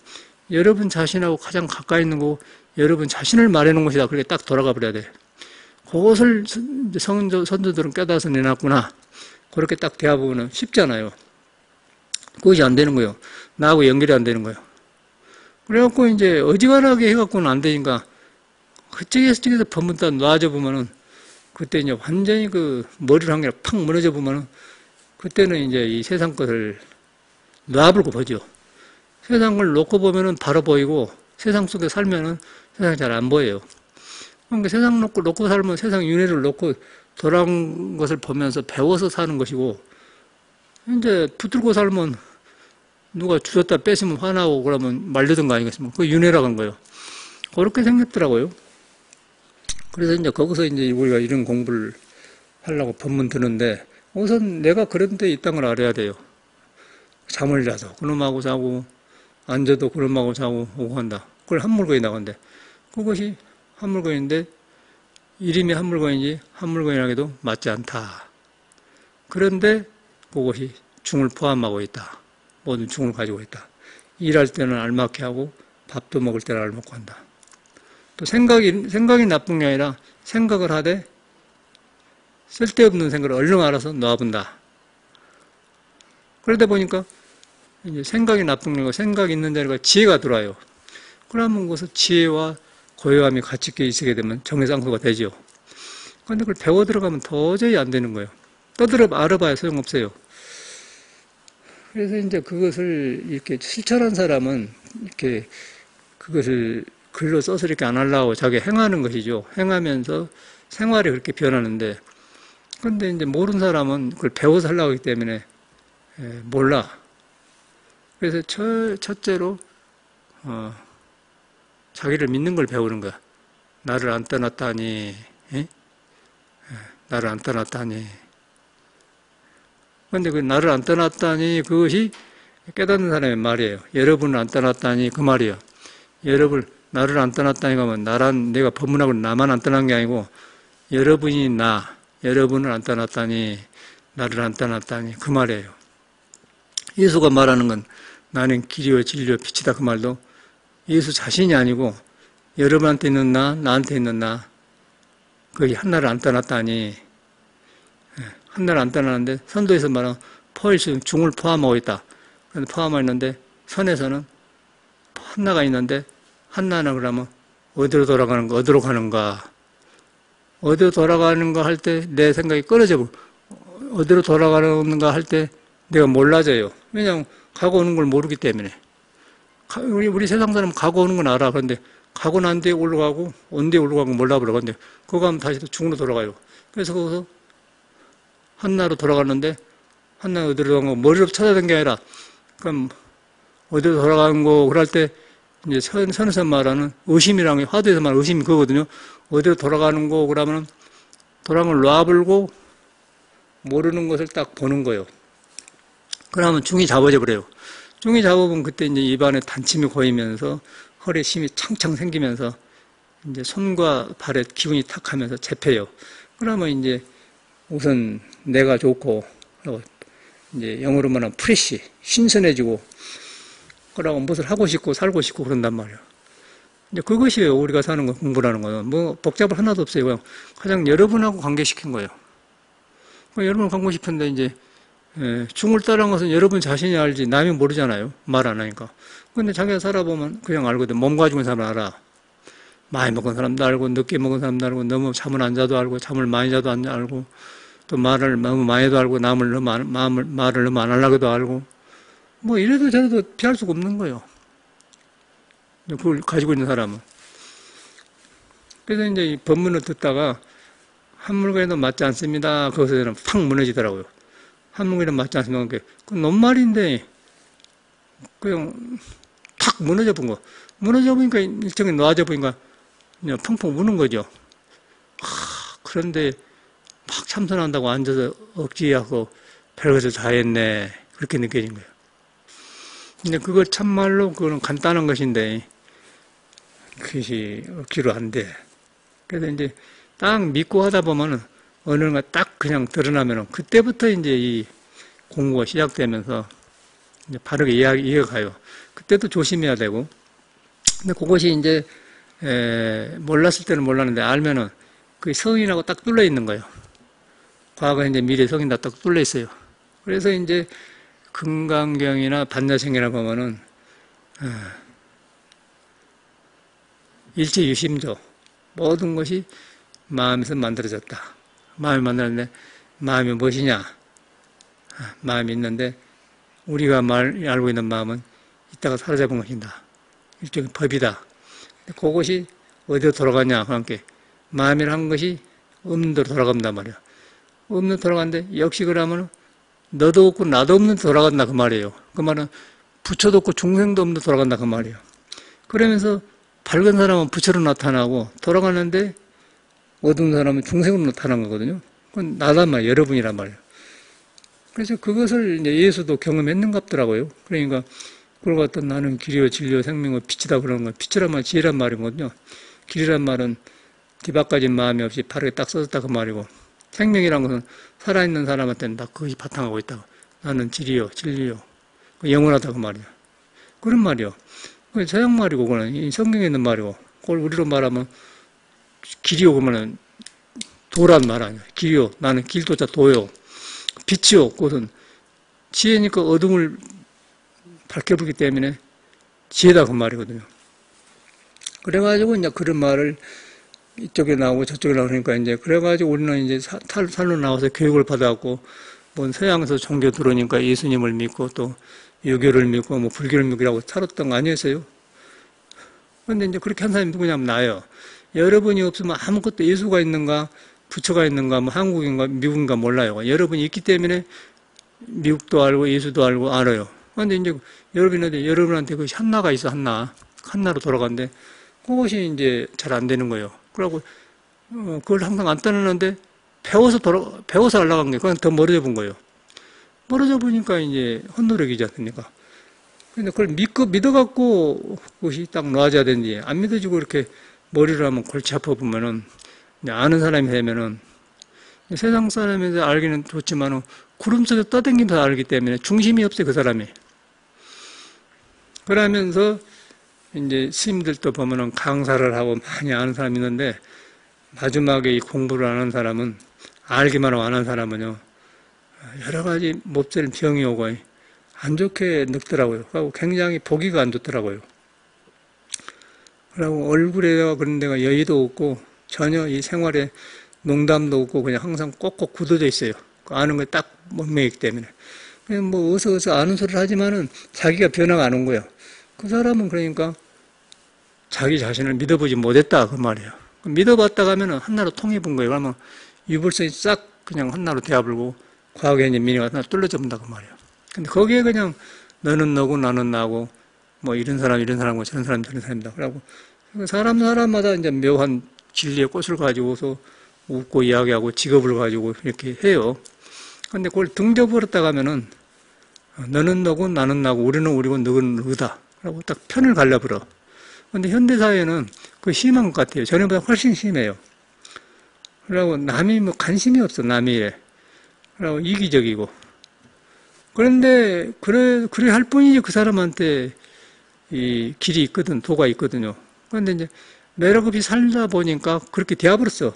여러분 자신하고 가장 가까이 있는 거고 여러분 자신을 말해놓은 것이다. 그렇게 딱 돌아가 버려야 돼. 그것을 선조들은 깨달아서 내놨구나. 그렇게 딱 대화보면 쉽잖아요. 그것이 안 되는 거예요. 나하고 연결이 안 되는 거예요. 그래갖고 이제 어지간하게 해갖고는 안 되니까 그쪽에서 법문 딱 놔줘 보면은 그때 이제 완전히 그 머리를 한 개 팍 무너져 보면은 그때는 이제 이 세상 것을 놔불고 보죠. 세상 걸 놓고 보면은 바로 보이고 세상 속에 살면은 세상이 잘 안 보여요. 그러니까 세상 놓고 살면 세상 윤회를 놓고 돌아온 것을 보면서 배워서 사는 것이고 이제 붙들고 살면 누가 주셨다 뺏으면 화나고 그러면 말리던 거 아니겠습니까? 그게 윤회라고 한 거예요. 그렇게 생겼더라고요. 그래서 이제 거기서 이제 우리가 이런 공부를 하려고 법문 드는데 우선 내가 그런 데 있다는 걸 알아야 돼요. 잠을 자도 그놈하고 자고 앉아도 그놈하고 자고 오고 한다. 그걸 한물건이 나간대. 그것이 한물건인데 이름이 한물건이지 한물건이라고도 맞지 않다. 그런데 그것이 중을 포함하고 있다. 모든 중을 가지고 있다. 일할 때는 알맞게 하고 밥도 먹을 때는 알먹고 한다. 또 생각이 나쁜 게 아니라 생각을 하되 쓸데없는 생각을 얼른 알아서 놔본다. 그러다 보니까 이제 생각이 나쁜 게 아니고 생각이 있는 자리가 지혜가 들어와요. 그러면 그것은 지혜와 고요함이 같이 있게 되면 정해상소가 되죠. 그런데 그걸 배워 들어가면 도저히 안 되는 거예요. 떠들어 알아봐야 소용없어요. 그래서 이제 그것을 이렇게 실천한 사람은 이렇게 그것을 글로 써서 이렇게 안 하려고 자기 행하는 것이죠. 행하면서 생활이 그렇게 변하는데, 그런데 이제 모르는 사람은 그걸 배워서 하려고 하기 때문에 몰라. 그래서 첫째로 자기를 믿는 걸 배우는 거야. 나를 안 떠났다니, 나를 안 떠났다니. 그런데 그 나를 안 떠났다니 그것이 깨닫는 사람의 말이에요. 여러분을 안 떠났다니 그 말이에요. 여러분 나를 안 떠났다니가 뭐 나란 내가 법문하고 나만 안 떠난 게 아니고 여러분이 여러분을 안 떠났다니 나를 안 떠났다니 그 말이에요. 예수가 말하는 건 나는 길이요 진리요 빛이다 그 말도 예수 자신이 아니고 여러분한테 있는 나한테 있는 나 거기 한나를 안 떠났다니 한나를 안 떠나는데 선도에서 말하는 포일수 중을 포함하고 있다. 그런데 포함하고 있는데 선에서는 한나가 있는데 한나는 그러면 어디로 돌아가는가 어디로 가는가 어디로 돌아가는가 할 때 내 생각이 끊어져 어디로 돌아가는가 할 때 내가 몰라져요. 왜냐하면 가고 오는 걸 모르기 때문에 우리 세상 사람은 가고 오는 건 알아. 그런데 가고 난 뒤에 올라가고 온 뒤에 올라가고 몰라버려. 그런데 그거 하면 다시 또 중으로 돌아가요. 그래서 거기서 한나로 돌아갔는데 한나 어디로 돌아간 거 머리로 찾아낸 게 아니라 그럼 어디로 돌아가는 거 그럴 때 이제 선에서 말하는 의심이라는 게 화두에서 말하는 의심이 그거거든요. 어디로 돌아가는 거 그러면 돌아가는 걸 놔불고 모르는 것을 딱 보는 거예요. 그러면 중이 잡아져 버려요. 중이 잡아보면 그때 이제 입안에 단침이 고이면서 허리에 힘이 창창 생기면서 이제 손과 발에 기운이 탁 하면서 잡혀요. 그러면 이제 우선 내가 좋고 이제 영어로 말하면 프레시 신선해지고 그러고 무엇을 하고 싶고 살고 싶고 그런단 말이에요. 이제 그것이에요. 우리가 사는 거 공부라는 거는 뭐 복잡한 하나도 없어요. 그냥 가장 여러분하고 관계시킨 거예요. 여러분 관계 싶은데 이제 중을 따라한 것은 여러분 자신이 알지 남이 모르잖아요. 말 안 하니까. 근데 자기가 살아보면 그냥 알거든. 몸 가지고 있는 사람 알아. 많이 먹은 사람도 알고 늦게 먹은 사람도 알고 너무 잠을 안 자도 알고 잠을 많이 자도 안 알고 또 말을 너무 많이 해도 알고 말을 너무 안 하려고도 알고 뭐 이래도 저래도 피할 수가 없는 거예요. 그걸 가지고 있는 사람은. 그래서 이제 이 법문을 듣다가 한물건에도 맞지 않습니다. 거기서 팍 무너지더라고요. 한물건에도 맞지 않습니다. 그건 논말인데 그냥 탁 무너져 본 거. 무너져 보니까 일정에 놓아져 보니까 그냥 펑펑 우는 거죠. 그런데 막 참선한다고 앉아서 억지하고 별것을 다 했네. 그렇게 느껴진 거예요. 근데 그걸 참말로 그거는 간단한 것인데 그것이 억지로 안 돼. 그래서 이제 딱 믿고 하다 보면은 어느 날 딱 그냥 드러나면은 그때부터 이제 이 공부가 시작되면서 이제 바르게 이해가요. 그때도 조심해야 되고. 근데 그것이 이제 몰랐을 때는 몰랐는데 알면은 그 성인하고 딱 뚫려 있는 거예요. 과거, 현재, 미래 성인 다 딱 뚫려 있어요. 그래서 이제 금강경이나 반야생이나 보면은 일체유심조 모든 것이 마음에서 만들어졌다. 마음이 만들었는데 마음이 무엇이냐? 마음이 있는데 우리가 알고 있는 마음은 이따가 사라져본 것이다. 일종의 법이다. 그것이 어디로 돌아가냐? 함께 마음이라는 것이 없는 데로 돌아간단 말이야. 없는 데 돌아가는데 역시 그러면 너도 없고 나도 없는 데 돌아간다 그 말이에요. 그 말은 부처도 없고 중생도 없는 데 돌아간다 그 말이에요. 그러면서 밝은 사람은 부처로 나타나고 돌아가는데 어두운 사람은 중생으로 나타난 거거든요. 그건 나단 말이에요. 여러분이란 말이에요. 그래서 그것을 이제 예수도 경험했는가 보더라고요. 그러니까 그걸 갖다 나는 길이요 진리요 생명요 빛이다 그러는 거. 빛이란 말 지혜란 말이거든요. 길이란 말은 뒤바꿔진 마음이 없이 바르게 딱 써졌다 그 말이고, 생명이란 것은 살아있는 사람한테는 다 그것이 바탕하고 있다고. 나는 진리요 진리요 영원하다 그 말이야. 그런 말이요. 그게 서양 말이고 그거는 성경에 있는 말이고, 그걸 우리로 말하면 길이요 그러면은 도란 말 아니야. 길이요 나는 길도자 도요. 빛이요 그것은 지혜니까 어둠을 밝혀보기 때문에 지혜다 그 말이거든요. 그래가지고 이제 그런 말을 이쪽에 나오고 저쪽에 나오니까 이제 그래가지고 우리는 이제 살로 나와서 교육을 받아갖고 뭐 서양에서 종교 들어오니까 예수님을 믿고 또 유교를 믿고 뭐 불교를 믿고 살았던 거 아니었어요? 그런데 이제 그렇게 한 사람이 누구냐면 나예요. 여러분이 없으면 아무것도 예수가 있는가 부처가 있는가 뭐 한국인가 미국인가 몰라요. 여러분이 있기 때문에 미국도 알고 예수도 알고 알아요. 그런데 이제 여러분한테 그 한나가 있어 한나로 돌아간대. 그것이 이제 잘 안 되는 거예요. 그러고 그걸 항상 안 떠나는데 배워서 올라간 게 그건 더 멀어져 본 거예요. 멀어져 보니까 이제 헛노력이지 않습니까? 근데 그걸 믿어갖고 그것이 딱 놓아져야 되는지 안 믿어지고 이렇게 머리를 하면 골치 아파 보면은 아는 사람이 되면은 세상 사람에서 알기는 좋지만은 구름 속에 떠다니면서 알기 때문에 중심이 없어요 그 사람이. 그러면서 이제 스님들도 보면은 강사를 하고 많이 아는 사람이 있는데 마지막에 이 공부를 안 한 사람은 알기만 하고 안 한 사람은요 여러 가지 몹쓸 병이 오고 안 좋게 늙더라고요. 그리고 굉장히 보기가 안 좋더라고요. 그리고 얼굴에다가 그런 데가 여의도 없고 전혀 이 생활에 농담도 없고 그냥 항상 꼭꼭 굳어져 있어요. 아는 걸 딱 목매이기 때문에. 그냥 뭐 어서 아는 소리를 하지만은 자기가 변화가 안 온 거예요. 그 사람은 그러니까 자기 자신을 믿어보지 못했다 그 말이에요. 믿어봤다가 하면은 한나로 통해본 거예요. 그러면 유불성이 싹 그냥 한나로 대합을고 과거에 이제 미래가 하나 뚫려져 본다 그 말이에요. 근데 거기에 그냥 너는 너고 나는 나고 뭐 이런 사람고 저런 사람이다. 그러고 사람마다 이제 묘한 진리의 꽃을 가지고서 웃고 이야기하고 직업을 가지고 이렇게 해요. 근데 그걸 등져버렸다 가면은 너는 너고 나는 나고 우리는 우리고 너는 너다. 라고 딱 편을 갈라버려. 근데 현대사회는 그 심한 것 같아요. 전에보다 훨씬 심해요. 그러고 남이 뭐 관심이 없어, 남이 일에. 그러고 이기적이고. 그런데, 그래 할 뿐이지 그 사람한테 이 길이 있거든, 도가 있거든요. 그런데 이제 매력 없이 살다 보니까 그렇게 되어버렸어.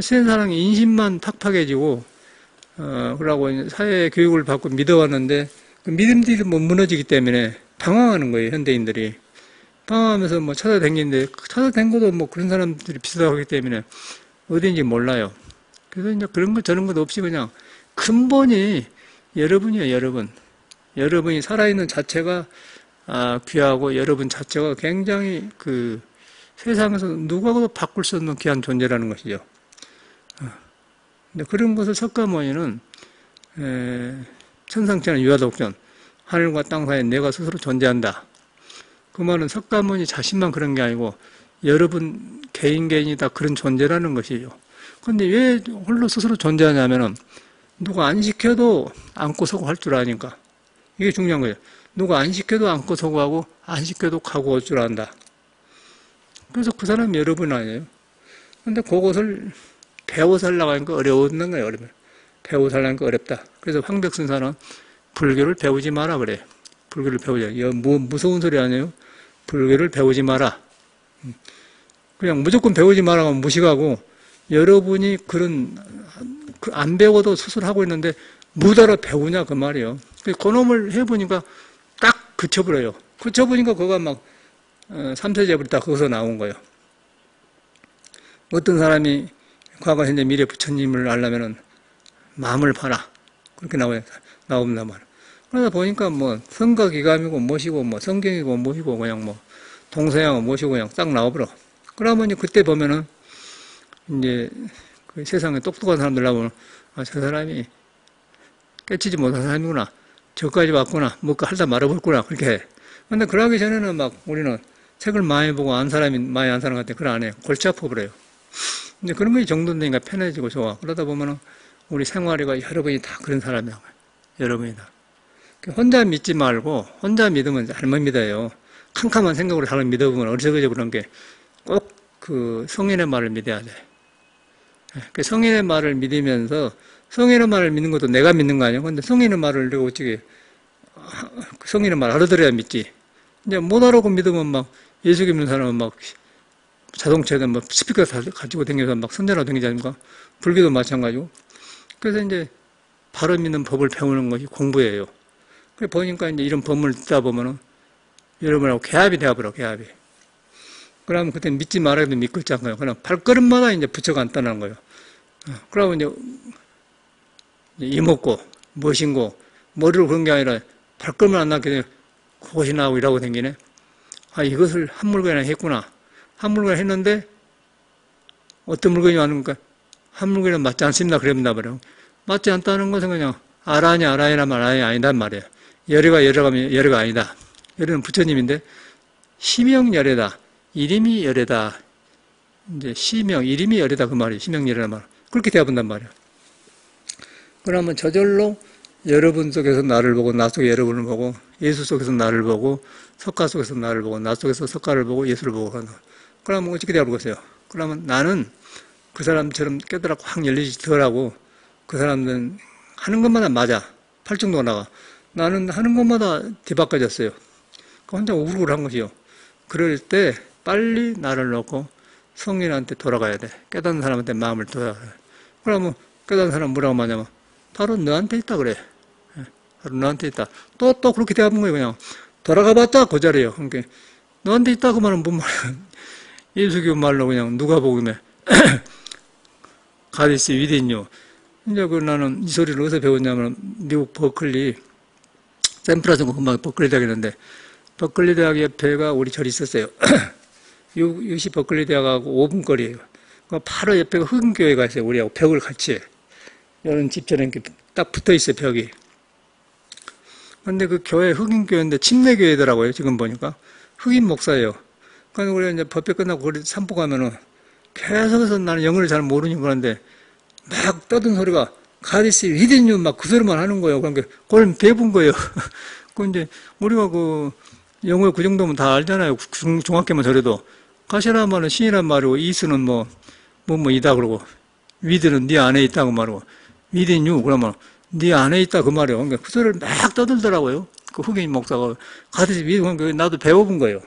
세상에 인심만 팍팍해지고, 그러고 사회 교육을 받고 믿어왔는데, 그 믿음들이 뭐 무너지기 때문에 방황하는 거예요, 현대인들이. 방황하면서 뭐 찾아다니는데, 찾아다닌 뭐 그런 사람들이 비슷하기 때문에 어딘지 몰라요. 그래서 이제 그런 것 저런 것 없이 그냥 근본이 여러분이에요, 여러분. 여러분이 살아있는 자체가 귀하고 여러분 자체가 굉장히 그 세상에서 누구하고도 바꿀 수 없는 귀한 존재라는 것이죠. 근데 그런 것을 석가모니는 천상천하 유아독존 하늘과 땅 사이에 내가 스스로 존재한다. 그 말은 석가모니 자신만 그런 게 아니고 여러분 개인이 다 그런 존재라는 것이죠. 그런데 왜 홀로 스스로 존재하냐면은 누가 안 시켜도 안고 서고 할 줄 아니까. 이게 중요한 거예요. 누가 안 시켜도 안고 서고 하고 안 시켜도 가고 올 줄 안다. 그래서 그 사람이 여러분 아니에요. 근데 그것을 배워 살라고 하니까 어려운 거예요. 어려면. 배워 살라니까 어렵다. 그래서 황백순사는 불교를 배우지 마라 그래요. 불교를 배우자. 이거 무서운 소리 아니에요? 불교를 배우지 마라. 그냥 무조건 배우지 마라고 무식하고 여러분이 안 배워도 스스로 하고 있는데 무달아 배우냐 그 말이에요. 그놈을 해보니까 딱 그쳐버려요. 그쳐보니까 그거 막 삼세제불이 다 거기서 나온 거예요. 어떤 사람이 과거, 현재, 미래 부처님을 알려면은 마음을 봐라. 그렇게 나옵니다 말. 그러다 보니까 뭐 성가기감이고 뭐시고 뭐 성경이고 뭐시고 그냥 뭐 동서양은 뭐시고 그냥 딱 나와버려. 그러면 그때 보면은 이제 그 세상에 똑똑한 사람들 나오면 저 사람이 깨치지 못한 사람이구나. 저까지 왔구나. 뭐까 하다 말아볼구나. 그렇게 해. 근데 그러기 전에는 막 우리는 책을 많이 보고 안 사람이 많이 안 사람 같아. 그걸 안 해요. 골치 아파버려요. 근데 그런 것이 정돈되니까 편해지고 좋아. 그러다 보면은 우리 생활이가 여러분이 다 그런 사람이라고 해요. 여러분이 다. 혼자 믿지 말고 혼자 믿으면 잘못 믿어요. 캄캄한 생각으로 사람 믿어보면 어리석어져 그런 게 꼭 그 성인의 말을 믿어야 돼. 그 성인의 말을 믿으면서 성인의 말을 믿는 것도 내가 믿는 거 아니야? 근데 성인의 말을 내가 어떻게 성인의 말 알아들어야 믿지. 이제 못 알아고 믿으면 막 예수 믿는 사람은 막 자동차에다 뭐 스피커 가지고 다녀서 막 선전하고 다니지 않습니까? 불교도 마찬가지고. 그래서 이제 바로 믿는 법을 배우는 것이 공부예요. 그래 보니까 이제 이런 법문을 듣다 보면은 여러분하고 개합이 되어버려, 개합이. 그러면 그때 믿지 말아도 믿고 있지 않아요. 그냥 발걸음마다 이제 부처가 안 떠나는 거예요. 그러면 이제 이먹고, 멋인고, 머리로 그런 게 아니라 발걸음을 안 낫게 되면 그것이 나오고 이러고 다니네. 아, 이것을 한 물건이나 했구나. 한 물건 했는데 어떤 물건이 왔는가? 한 물건이랑 맞지 않습니다. 그럽니다. 말이에요. 맞지 않다는 것은 그냥 알아야라면 아니단 말이에요. 열애가 아니다. 열애는 부처님인데 시명열애다. 이름이 열애다. 이제 이름이 열애다 그 말이에요. 시명열애란 말. 그렇게 되어본단 말이에요. 그러면 저절로 여러분 속에서 나를 보고 나 속에 여러분을 보고 예수 속에서 나를 보고 석가 속에서 나를 보고 나 속에서 석가를 보고 예수를 보고 하는. 그러면 어떻게 되어보겠어요? 그러면 나는 그 사람처럼 깨달아 확 열리더라고. 그 사람들은 하는 것마다 맞아. 팔정도가 나가. 나는 하는 것마다 뒤바꿔졌어요. 혼자 우울한 것이요. 그럴 때 빨리 나를 놓고 성인한테 돌아가야 돼. 깨닫는 사람한테 마음을 돌아가야 돼. 그러면 깨닫는 사람 뭐라고 말하냐면 바로 너한테 있다 그래. 바로 너한테 있다. 또 그렇게 대답한 거예요. 그냥 돌아가봤자 그 자리에요. 그러니까 너한테 있다 그 말은 뭔 말이야. 예수교 말로 그냥 누가복음에 가디스 위딘요. 이제 나는 이 소리를 어디서 배웠냐면 미국 버클리 샌프란시스코 금방 버클리 대학이었는데 버클리 대학 옆에가 우리 절이 있었어요. 이것이 버클리 대학하고 5분 거리예요. 바로 옆에가 흑인교회가 있어요. 우리하고 벽을 같이 해. 이런 집처럼 이렇게 딱 붙어 있어요. 벽이. 근데 그 교회 흑인교회인데 침례교회더라고요. 지금 보니까 흑인 목사예요. 그래서 우리가 이제 법회 끝나고 거기 산보 가면은 계속해서 나는 영어를 잘 모르니까 그런데 막 떠든 소리가 가디스 위딘유 막 그 소리만 하는 거예요. 그러니까 그걸 배운 거예요. 그 이제 우리가 그 영어 그 정도면 다 알잖아요. 중학교만 저래도 가시란 말은 신이란 말이고 이스는 뭐 이다 그러고 위드는 네 안에 있다고 말하고 위딘유 그러면 네 안에 있다 그 말이에요. 그러니까 그 소리를 막 떠들더라고요. 그 흑인 목사가 가디스 위딘유 나도 배워본 거예요.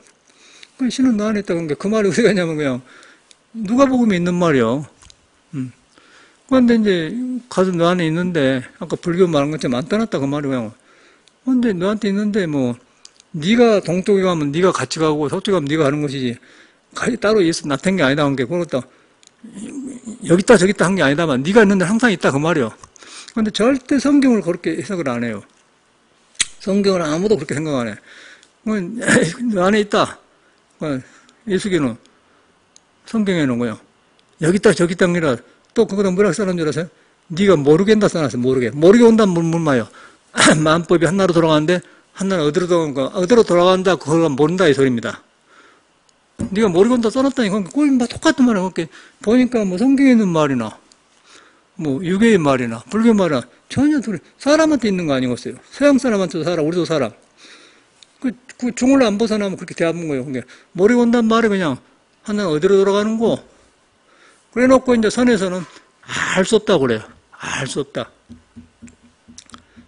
신은 너 안에 있다 그러니까 그 말이 어디 가냐면 그냥 누가복음에 있는 말이요. 그런데 이제 가서 너 안에 있는데 아까 불교 말한 것처럼 안 떠났다 그 말이에요. 그런데 너한테 있는데 뭐 네가 동쪽에 가면 네가 같이 가고 서쪽에 가면 네가 가는 것이지 따로 예수 나타난 게 아니다 한 게 그렇다 여기 있다 저기 있다 한 게 아니다만 네가 있는데 항상 있다 그 말이에요. 그런데 절대 성경을 그렇게 해석을 안 해요. 성경을 아무도 그렇게 생각 안 해. 너 안에 있다. 예수교는 성경에 놓은 거예요. 여기 있다 저기 있다 아니라 또 그거다 뭐라고 써놓은 줄 아세요? 네가 모르겠다 써놨어요. 모르게 온다는 물마요. 마음법이 하나로 돌아가는데 한나는 어디로 돌아간다, 그걸 모른다, 이 소리입니다. 네가 모르고 온다 써놨다니까. 거기 막 똑같은 말이야. 그렇게 보니까 뭐 성경에 있는 말이나, 뭐 유교의 말이나, 불교 말이나, 전혀 사람한테 있는 거 아니겠어요. 서양 사람한테도 살아, 우리도 살아. 그 종을 안 벗어나면 그렇게 대하는 거예요. 그러니까 모르고 온단 말이 그냥, 한나는 어디로 돌아가는 거? 그래 놓고 이제 선에서는 알 수 없다고 그래요. 알 수 없다.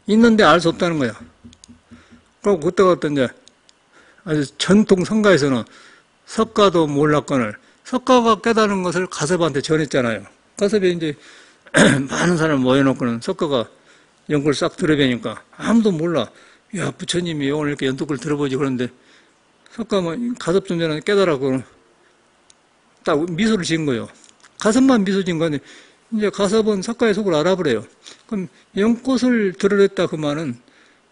있는데 알 수 없다는 거야. 그리고 그때가 어떤 이제 아주 전통 성가에서는 석가도 몰랐거늘 석가가 깨달은 것을 가섭한테 전했잖아요. 가섭에 이제 많은 사람을 모여놓고는 석가가 연구를 싹 들어보니까 아무도 몰라. 야, 부처님이 오늘 이렇게 연독을 들어보지 그런데 석가만 가섭 좀 전에 깨달았고 딱 미소를 지은 거예요. 가섭만 미소 지은 건데 이제 가섭은 석가의 속을 알아버려요. 그럼 연꽃을 드러냈다 그 말은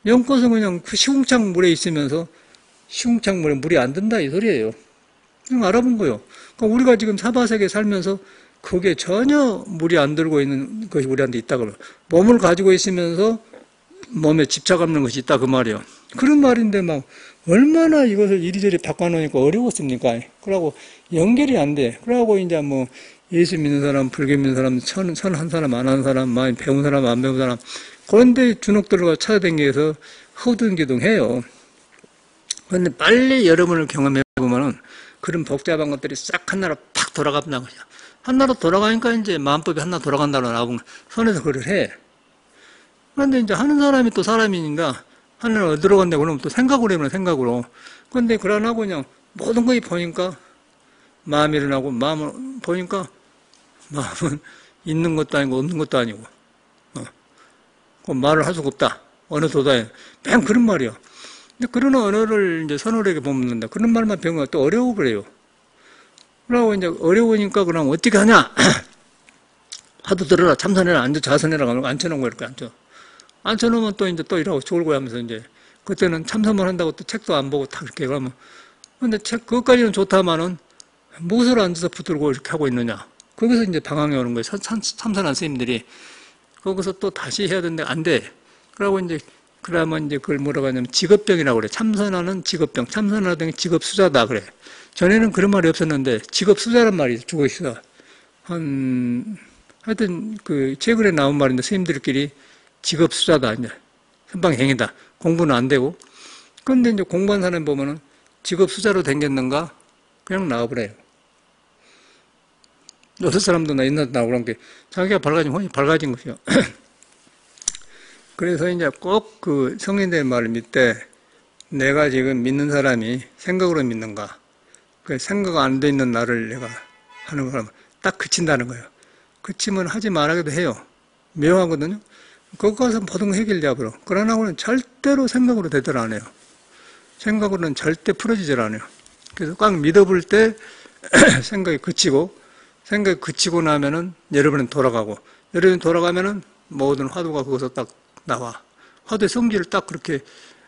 연꽃은 그냥 그 시궁창 물에 있으면서 시궁창 물에 물이 안 든다 이 소리예요. 그냥 알아본 거예요. 그러니까 우리가 지금 사바세계에 살면서 그게 전혀 물이 안 들고 있는 것이 우리한테 있다 그러면 몸을 가지고 있으면서 몸에 집착 없는 것이 있다 그 말이에요. 그런 말인데 막 얼마나 이것을 이리저리 바꿔놓으니까 어려웠습니까? 그러고 연결이 안 돼. 그러고 이제 뭐 예수 믿는 사람, 불교 믿는 사람, 선한 사람, 안 하는 사람, 많이 배운 사람, 안 배운 사람 그런데 주눅들과 찾아다니면서 허둥기둥해요. 그런데 빨리 여러분을 경험해보면은 그런 복잡한 것들이 싹 하나로 팍 돌아간다는 거죠. 하나로 돌아가니까 이제 마음법이 하나 돌아간다고 나오고 선에서 그걸 해. 그런데 이제 하는 사람이 또 사람이니까 하나를 어디로 간다 그러면 또 생각으로 해면 생각으로. 그런데 그러나고 그냥 모든 것이 보니까 마음이 일어나고 마음을 보니까 마음은 있는 것도 아니고 없는 것도 아니고 그 말을 할 수가 없다. 어느 도다에 맨 그런 말이야. 근데 그런 언어를 이제 선어에게 보는다. 그런 말만 배우면 또 어려워 그래요. 그러고 이제 어려우니까 그럼 어떻게 하냐? 하도 들어라, 참선해라, 앉아 자선해라, 그러면 앉혀놓은 거 이렇게 앉혀놓으면 또 이제 또 이러고 졸고 하면서 이제 그때는 참선만 한다고 또 책도 안 보고 다 그렇게 그러면 근데 그것까지는 좋다마는 무엇을 앉아서 붙들고 이렇게 하고 있느냐? 거기서 이제 방황해 오는 거예요. 참선한 스님들이 거기서 또 다시 해야 되는데 안 돼. 그러고 이제 그러면 이제 그걸 뭐라고 하냐면 직업병이라고 그래. 참선하는 직업병, 참선하는 직업수자다 그래. 전에는 그런 말이 없었는데 직업수자란 말이 죽어 있어. 하여튼 그 최근에 나온 말인데 스님들끼리 직업수자다 이제 선방행위다. 공부는 안 되고. 그런데 이제 공부한 사람 보면은 직업수자로 댕겼는가 그냥 나와버려요. 어떤 사람도 나 옛날에 나오고 그런 게 자기가 밝아진 것이요. 그래서 이제 꼭 그 성인들의 말을 믿되 내가 지금 믿는 사람이 생각으로 믿는가. 그 생각 안 돼 있는 나를 내가 하는 거라면 딱 그친다는 거예요. 그치면 하지 말아도 해요. 묘하거든요. 거기 가서 모든 거 해결되어버려. 그러나고는 절대로 생각으로 대들 안 해요. 생각으로는 절대 풀어지질 않아요. 그래서 꽉 믿어볼 때 생각이 그치고 생각이 그치고 나면은 여러분은 돌아가고 여러분이 돌아가면은 모든 화두가 거기서 딱 나와. 화두의 성질을 딱 그렇게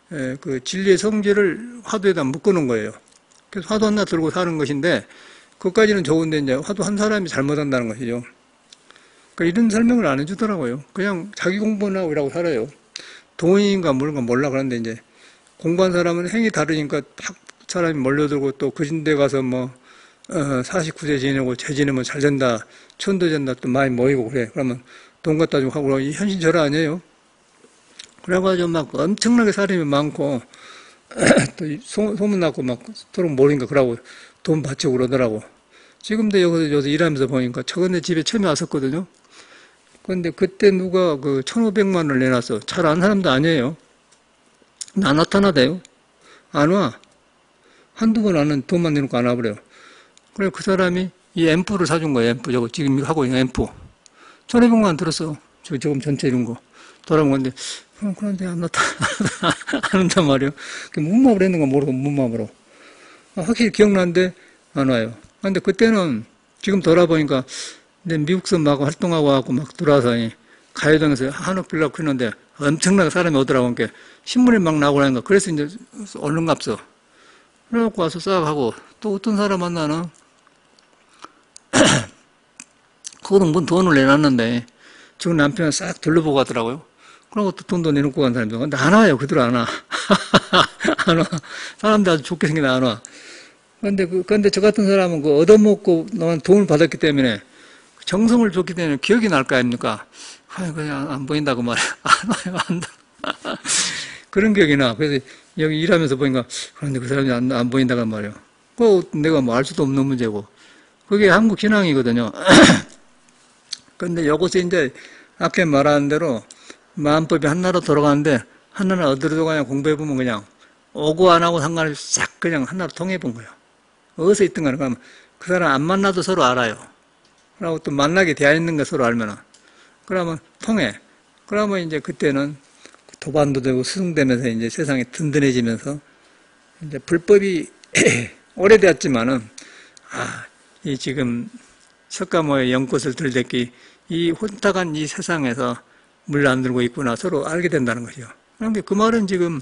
그 진리의 성질을 화두에다 묶어놓은 거예요. 그래서 화두 하나 들고 사는 것인데 그것까지는 좋은데 이제 화두 한 사람이 잘못한다는 것이죠. 그러니까 이런 설명을 안 해주더라고요. 그냥 자기 공부나 이라고 살아요. 돈인가 뭔가 몰라 그런데 이제 공부한 사람은 행위 다르니까 딱 사람이 몰려들고 또 그진데 가서 뭐 49세 지내고 재 지내면 잘 된다, 천도 된다 또 많이 모이고 그래. 그러면 돈 갖다 주고 하고 이 현실절하 아니에요. 그래가지고 막 엄청나게 사람이 많고 또 소문났고 막 서로 모르니까 그러고 돈 바치고 그러더라고. 지금도 여기서 일하면서 보니까 저번에 집에 처음에 왔었거든요. 그런데 그때 누가 그 1,500만 원을 내놨어. 잘 아는 사람도 아니에요. 안 나타나대요. 안 와. 한두 번 안은 돈만 내놓고 안 와버려요. 그래 그 사람이 이 앰프를 사준 거예요. 앰프 저거 지금 하고 있는 앰프. 1,500만 원 들었어. 저금 전체 이런 거. 돌아온 건데 그런데 안 온단 말이에요. 문마음으로 했는 건 모르고 문마음으로. 확실히 기억나는데 안 와요. 근데 그때는 지금 돌아보니까 미국서 막 활동하고 와갖고 막 들어와서 가요동에서 한옥 빌라고 그러는데 엄청나게 사람이 오더라고. 그러니까 신문에 막 나오고 하니까 그래서 이제 얼른 값어. 그래갖고 와서 싹 하고 또 어떤 사람 만나는 그거는 뭔 돈을 내놨는데 지금 남편은 싹 둘러보고 가더라고요. 그러고 또 돈도 내놓고 간 사람도 근데 안 와요. 그대로 안 와. 안 와. 사람들 아주 좋게 생긴 안 와. 근데 저 같은 사람은 그 얻어먹고 돈을 받았기 때문에 정성을 줬기 때문에 기억이 날 거 아닙니까? 아이, 그냥 안 보인다고 말해. 안 와요, 안 와. 그런 기억이 나. 그래서 여기 일하면서 보니까, 그런데 그 사람이 안 보인다고 말이에요. 그거 내가 뭐 알 수도 없는 문제고. 그게 한국 신앙이거든요. 근데 요것이 이제 아까 말한 대로 마음법이 하나로 돌아가는데 하나는 어디로 돌아가냐 공부해보면 그냥 오고 안 하고 상관없이 싹 그냥 하나로 통해본 거예요. 어디서 있든 간에 그러면 그 사람 안 만나도 서로 알아요. 그리고 또 만나게 되어 있는 거 서로 알면은. 그러면 통해. 그러면 이제 그때는 도반도 되고 수승되면서 이제 세상이 든든해지면서 이제 불법이 오래되었지만은 이 지금 석가모의 연꽃을 들댔기 이 혼탁한 이 세상에서 물 안 들고 있구나 서로 알게 된다는 거죠. 그런데 그 말은 지금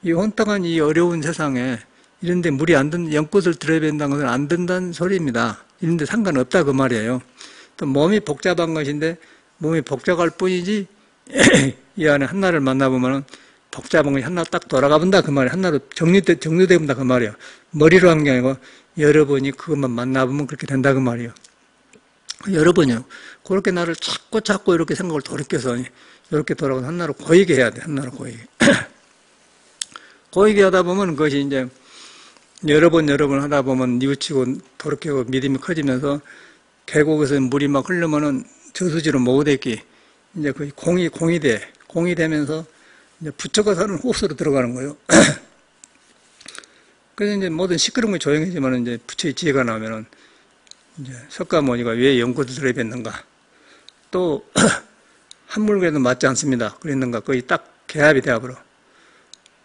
이 혼탁한 이 어려운 세상에 이런데 물이 안 든 연꽃을 들어야 된다는 것은 안 된다는 소리입니다. 이런데 상관없다 그 말이에요. 또 몸이 복잡한 것인데 몸이 복잡할 뿐이지 이 안에 한나를 만나보면 복잡한 것이 하나 딱 돌아가 본다 그 말이에요. 하나로 정리돼 본다 그 말이에요. 머리로 한 게 아니고 여러 번이 그것만 만나보면 그렇게 된다 그 말이에요. 여러 번이요. 그렇게 나를 찾고 이렇게 생각을 돌이켜서 이렇게 돌아가서 한나로 고이게 해야 돼. 한나로 고이게. 고이게 하다 보면 그것이 이제 여러 번 하다 보면 뉘우치고 돌이키고 믿음이 커지면서 계곡에서 물이 막 흐르면은 저수지로 모으되기 이제 거의 공이 되면서 이제 부처가 사는 호수로 들어가는 거예요. 그래서 이제 모든 시끄러운 게 조용해지면 이제 부처의 지혜가 나오면은 이제 석가모니가 왜 연꽃을 들여뱉는가? 또 한물에도 맞지 않습니다. 그랬는가? 거의 딱 개합이 되어버려.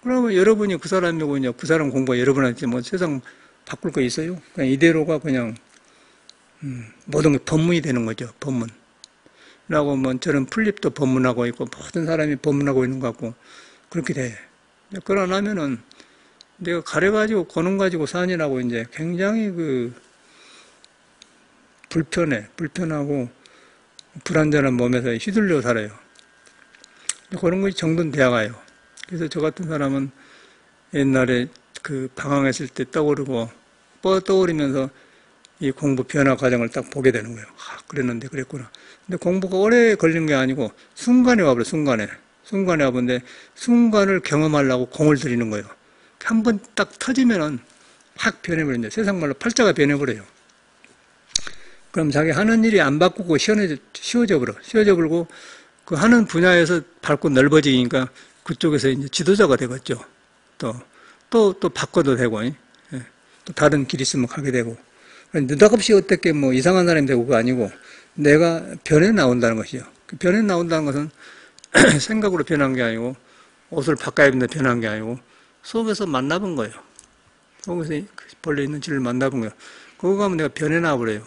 그러면 여러분이 그 사람이고 이제 그 사람 공부가 여러분한테 뭐 세상 바꿀 거 있어요? 그냥 이대로가 그냥 모든 게 법문이 되는 거죠. 법문. 라고 뭐 저는 풀립도 법문하고 있고 모든 사람이 법문하고 있는 것 같고 그렇게 돼. 그러나면은 내가 가려가지고 고놈 가지고 산이라고 이제 굉장히 불편하고 불안전한 몸에서 휘둘려 살아요. 그런 것이 정돈되어 가요. 그래서 저 같은 사람은 옛날에 그 방황했을 때 떠오르면서 이 공부 변화 과정을 딱 보게 되는 거예요. 그랬는데 그랬구나. 근데 공부가 오래 걸린 게 아니고 순간에 와버려, 순간에 와버는데 순간을 경험하려고 공을 들이는 거예요. 한 번 딱 터지면은 확 변해버린다. 세상 말로 팔자가 변해버려요. 그럼 자기 하는 일이 안 바꾸고 쉬워져 버리고 그 하는 분야에서 밝고 넓어지니까 그쪽에서 이제 지도자가 되겠죠. 또 바꿔도 되고, 또 다른 길 있으면 가게 되고. 느닷없이 어떻게 뭐 이상한 사람이 되고 그거 아니고 내가 변해 나온다는 것이죠. 그 변해 나온다는 것은 생각으로 변한 게 아니고 옷을 바꿔야 된다 변한 게 아니고 속에서 만나본 거예요. 속에서 본래 있는 질을 만나본 거예요. 그거 가면 내가 변해 나와버려요.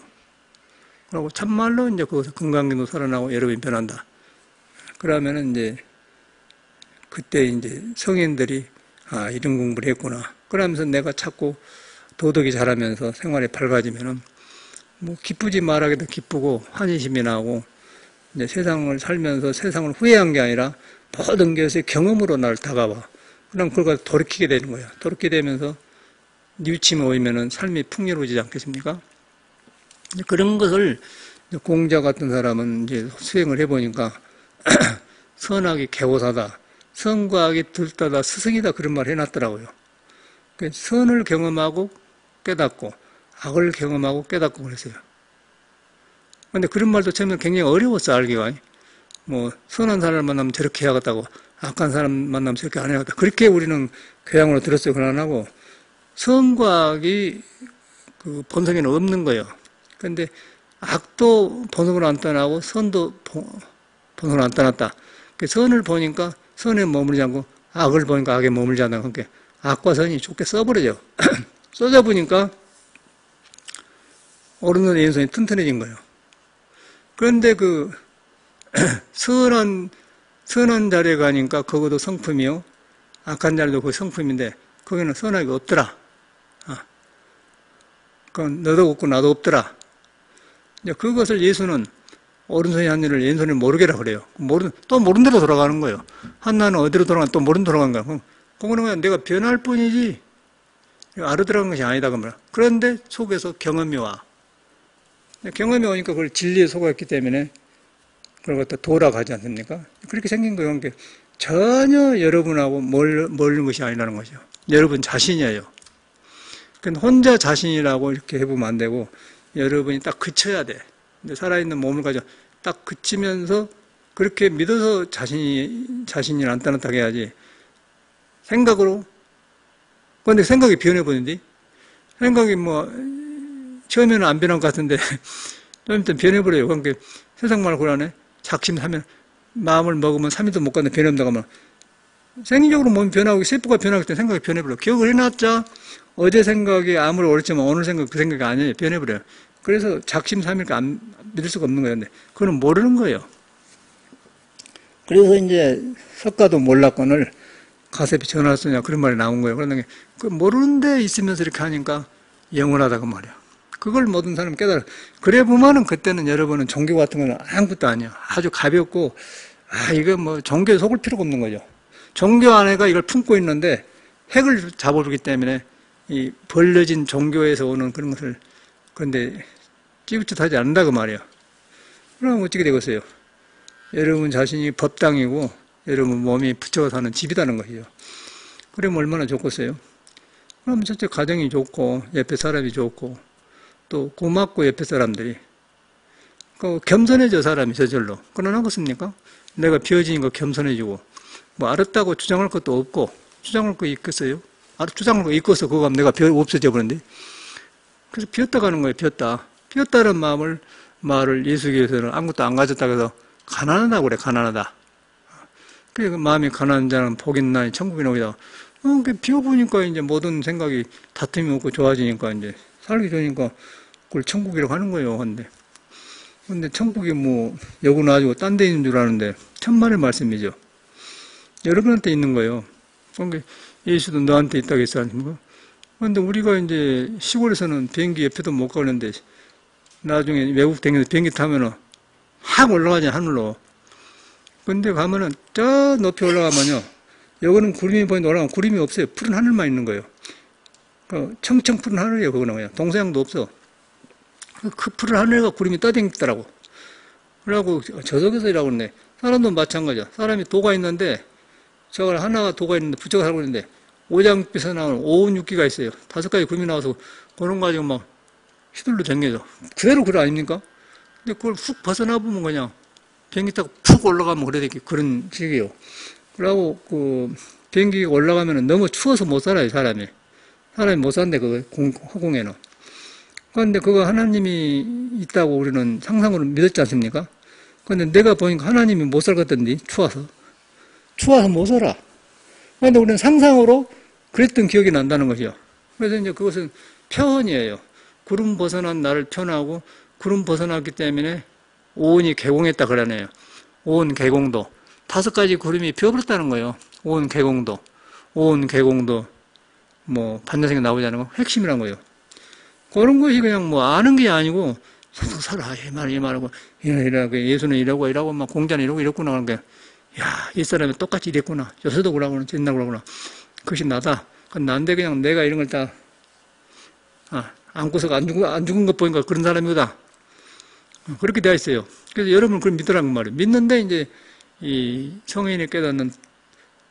그리고 참말로 이제 거기서 건강기도 살아나고 여러분이 변한다. 그러면은 이제 그때 이제 성인들이 이런 공부를 했구나. 그러면서 내가 자꾸 도덕이 자라면서 생활이 밝아지면은 뭐 기쁘지 말하기도 기쁘고 환희심이 나고 이제 세상을 살면서 세상을 후회한 게 아니라 모든 것의 경험으로 날 다가와. 그럼 그걸 돌이키게 되는 거예요. 돌이키게 되면서 뉘우침이 오면은 삶이 풍요로워지지 않겠습니까? 그런 것을 공자 같은 사람은 이제 수행을 해보니까 선악이 개호사다. 선과 악이 들떠다 스승이다. 그런 말 해놨더라고요. 선을 경험하고 깨닫고 악을 경험하고 깨닫고 그랬어요. 근데 그런 말도 처음에 굉장히 어려웠어 알기가. 뭐 선한 사람을 만나면 저렇게 해야겠다고 악한 사람 만나면 저렇게 안 해야겠다. 그렇게 우리는 교양으로 들었어요. 그러나 하고 선과 악이 그 본성에는 없는 거예요. 그런데 악도 본성으로 안 떠나고 선도 본성으로 안 떠났다. 선을 보니까 선에 머물지 않고 악을 보니까 악에 머물지 않는 거니까 악과 선이 좋게 써버려져. 써져 보니까 오르는 왼손이 튼튼해진 거예요. 그런데 그 선한 자리에 가니까 그것도 성품이요. 악한 자리도 그 성품인데 거기는 선악이 없더라. 그건 너도 없고 나도 없더라. 이제 그것을 예수는 오른손이 한 일을 왼손이 모르게라 그래요. 또 모른 대로 돌아가는 거예요. 한나는 어디로 돌아가나 또 모른 대로 돌아간 거야. 그거는 그냥 내가 변할 뿐이지 알아들어간 것이 아니다 그 말이야. 그런데 속에서 경험이 와. 경험이 오니까 그걸 진리에 속았기 때문에 그걸 갖다 돌아가지 않습니까? 그렇게 생긴 거예요. 그러니까 전혀 여러분하고 멀는 것이 아니라는 거죠. 여러분 자신이에요. 그러니까 혼자 자신이라고 이렇게 해보면 안 되고 여러분이 딱 그쳐야 돼. 근데 살아있는 몸을 가지고 딱 그치면서 그렇게 믿어서 자신이 안따뜻하게 해야지. 생각으로. 그런데 생각이 변해버린디? 생각이 처음에는 안 변한 것 같은데, 좀 이따 변해버려요. 그러니까 세상 말 그러네. 작심하면, 마음을 먹으면 3일도 못 가는데 변해본다고 하면, 생리적으로 몸이 변하고, 세포가 변하기 때문에 생각이 변해버려요. 기억을 해놨자, 어제 생각이 아무리 옳지만 오늘 생각 그 생각이 아니에요. 변해버려요. 그래서 작심삼일까 안 믿을 수가 없는 거예요. 근데 그거는 모르는 거예요. 그래서 이제 석가도 몰랐건을 가세비 전할 수냐 그런 말이 나온 거예요. 그런데 그 모르는 데 있으면서 이렇게 하니까 영원하다 그 말이야. 그걸 모든 사람이 깨달아. 그래 보면은 그때는 여러분은 종교 같은 건 아무것도 아니야. 아주 가볍고 이거 종교에 속을 필요가 없는 거죠. 종교 안에가 이걸 품고 있는데 핵을 잡아주기 때문에 이 벌려진 종교에서 오는 그런 것을 그런데 찌긋찌긋하지 않는다 그 말이야. 그럼 어떻게 되겠어요? 여러분 자신이 법당이고 여러분 몸이 붙여 사는 집이라는 것이죠. 그러면 얼마나 좋겠어요? 그럼 첫째 가정이 좋고 옆에 사람이 좋고 또 고맙고 옆에 사람들이 겸손해져 사람이 저절로. 그러나겠습니까? 내가 비어지니까 겸손해지고 알았다고 주장할 것도 없고 주장할 거 있겠어요? 주장할 거 있고서 그거 하면 내가 없어져 버렸는데 그래서 비었다 가는 거예요. 비었다는 말을 예수교에서는 아무것도 안 가졌다고 해서 가난하다고 그래. 가난하다. 그 마음이 가난한 자는 복이 있나니 천국이 나오다. 비워보니까 이제 모든 생각이 다툼이 없고 좋아지니까 이제 살기 좋으니까 그걸 천국이라고 하는 거예요. 근데 천국이 여기 놔주고 딴 데 있는 줄 아는데 천만의 말씀이죠. 여러분한테 있는 거예요. 그러니까 예수도 너한테 있다고 했지 않습니까? 근데 우리가 이제 시골에서는 비행기 옆에도 못 가는데 나중에 외국 다니면서 비행기 타면은 확 올라가지 하늘로. 근데 가면은 저 높이 올라가면요. 여기는 구름이 보이는데 올라가면 구름이 없어요. 푸른 하늘만 있는 거예요. 청청 푸른 하늘이에요. 그거는 그냥 동서양도 없어. 그 푸른 하늘과 구름이 떠다니더라고. 그러고 저속에서 일하고 있네. 사람도 마찬가지야. 사람이 도가 있는데 저걸 하나가 도가 있는데 붙여서 살고 있는데 오장빛에서 나오는 오은육기가 있어요. 5가지 구름이 나와서 그런 거 가지고 막 휘둘러 댕겨져. 그대로 그래 아닙니까? 근데 그걸 훅 벗어나 보면 그냥 비행기 타고 푹 올라가면 그래 되게 그런 식이에요. 그러고 비행기가 올라가면 너무 추워서 못 살아요, 사람이. 사람이 못 산대, 허공에는. 그런데 그거 하나님이 있다고 우리는 상상으로 믿었지 않습니까? 그런데 내가 보니까 하나님이 못 살겠던데, 추워서. 추워서 못 살아. 그런데 우리는 상상으로 그랬던 기억이 난다는 것이요. 그래서 이제 그것은 표현이에요. 구름 벗어난 나를 표현하고 구름 벗어났기 때문에 오온이 개공했다 그러네요. 오온 개공도. 5가지 구름이 비어버렸다는 거예요. 오온 개공도. 오온 개공도 반야생에 나오지 않은 거 핵심이란 거예요. 그런 것이 그냥 아는 게 아니고 살아 이 말하고 이러고 예수는 이러고 막 공자는 이랬구나 하는 게 야, 이 사람이 똑같이 이랬구나. 요새도 그러구나. 옛날 그러구나. 그것이 나다. 그건 난데 그냥 내가 이런 걸 다 안고서 안 죽은 것 보니까 그런 사람이다. 그렇게 되어 있어요. 그래서 여러분은 그걸 믿으라는 말이에요. 믿는데 이제 이 성인이 깨닫는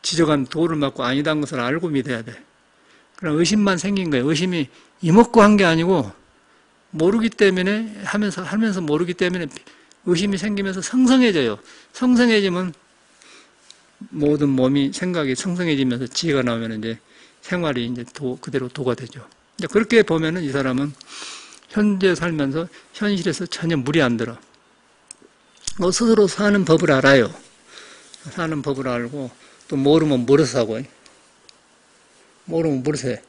지적한 도를 맞고 아니다는 것을 알고 믿어야 돼. 그럼 의심만 생긴 거예요. 의심이 이먹고 한 게 아니고 모르기 때문에 하면서 모르기 때문에 의심이 생기면서 성성해져요. 성성해지면 모든 몸이 생각이 성성해지면서 지혜가 나오면 이제 생활이 이제 그대로 도가 되죠. 이제 그렇게 보면은 이 사람은 현재 살면서 현실에서 전혀 무리 안 들어. 스스로 사는 법을 알아요. 사는 법을 알고 또 모르면 멀어서 하고 모르면 멀어서 해.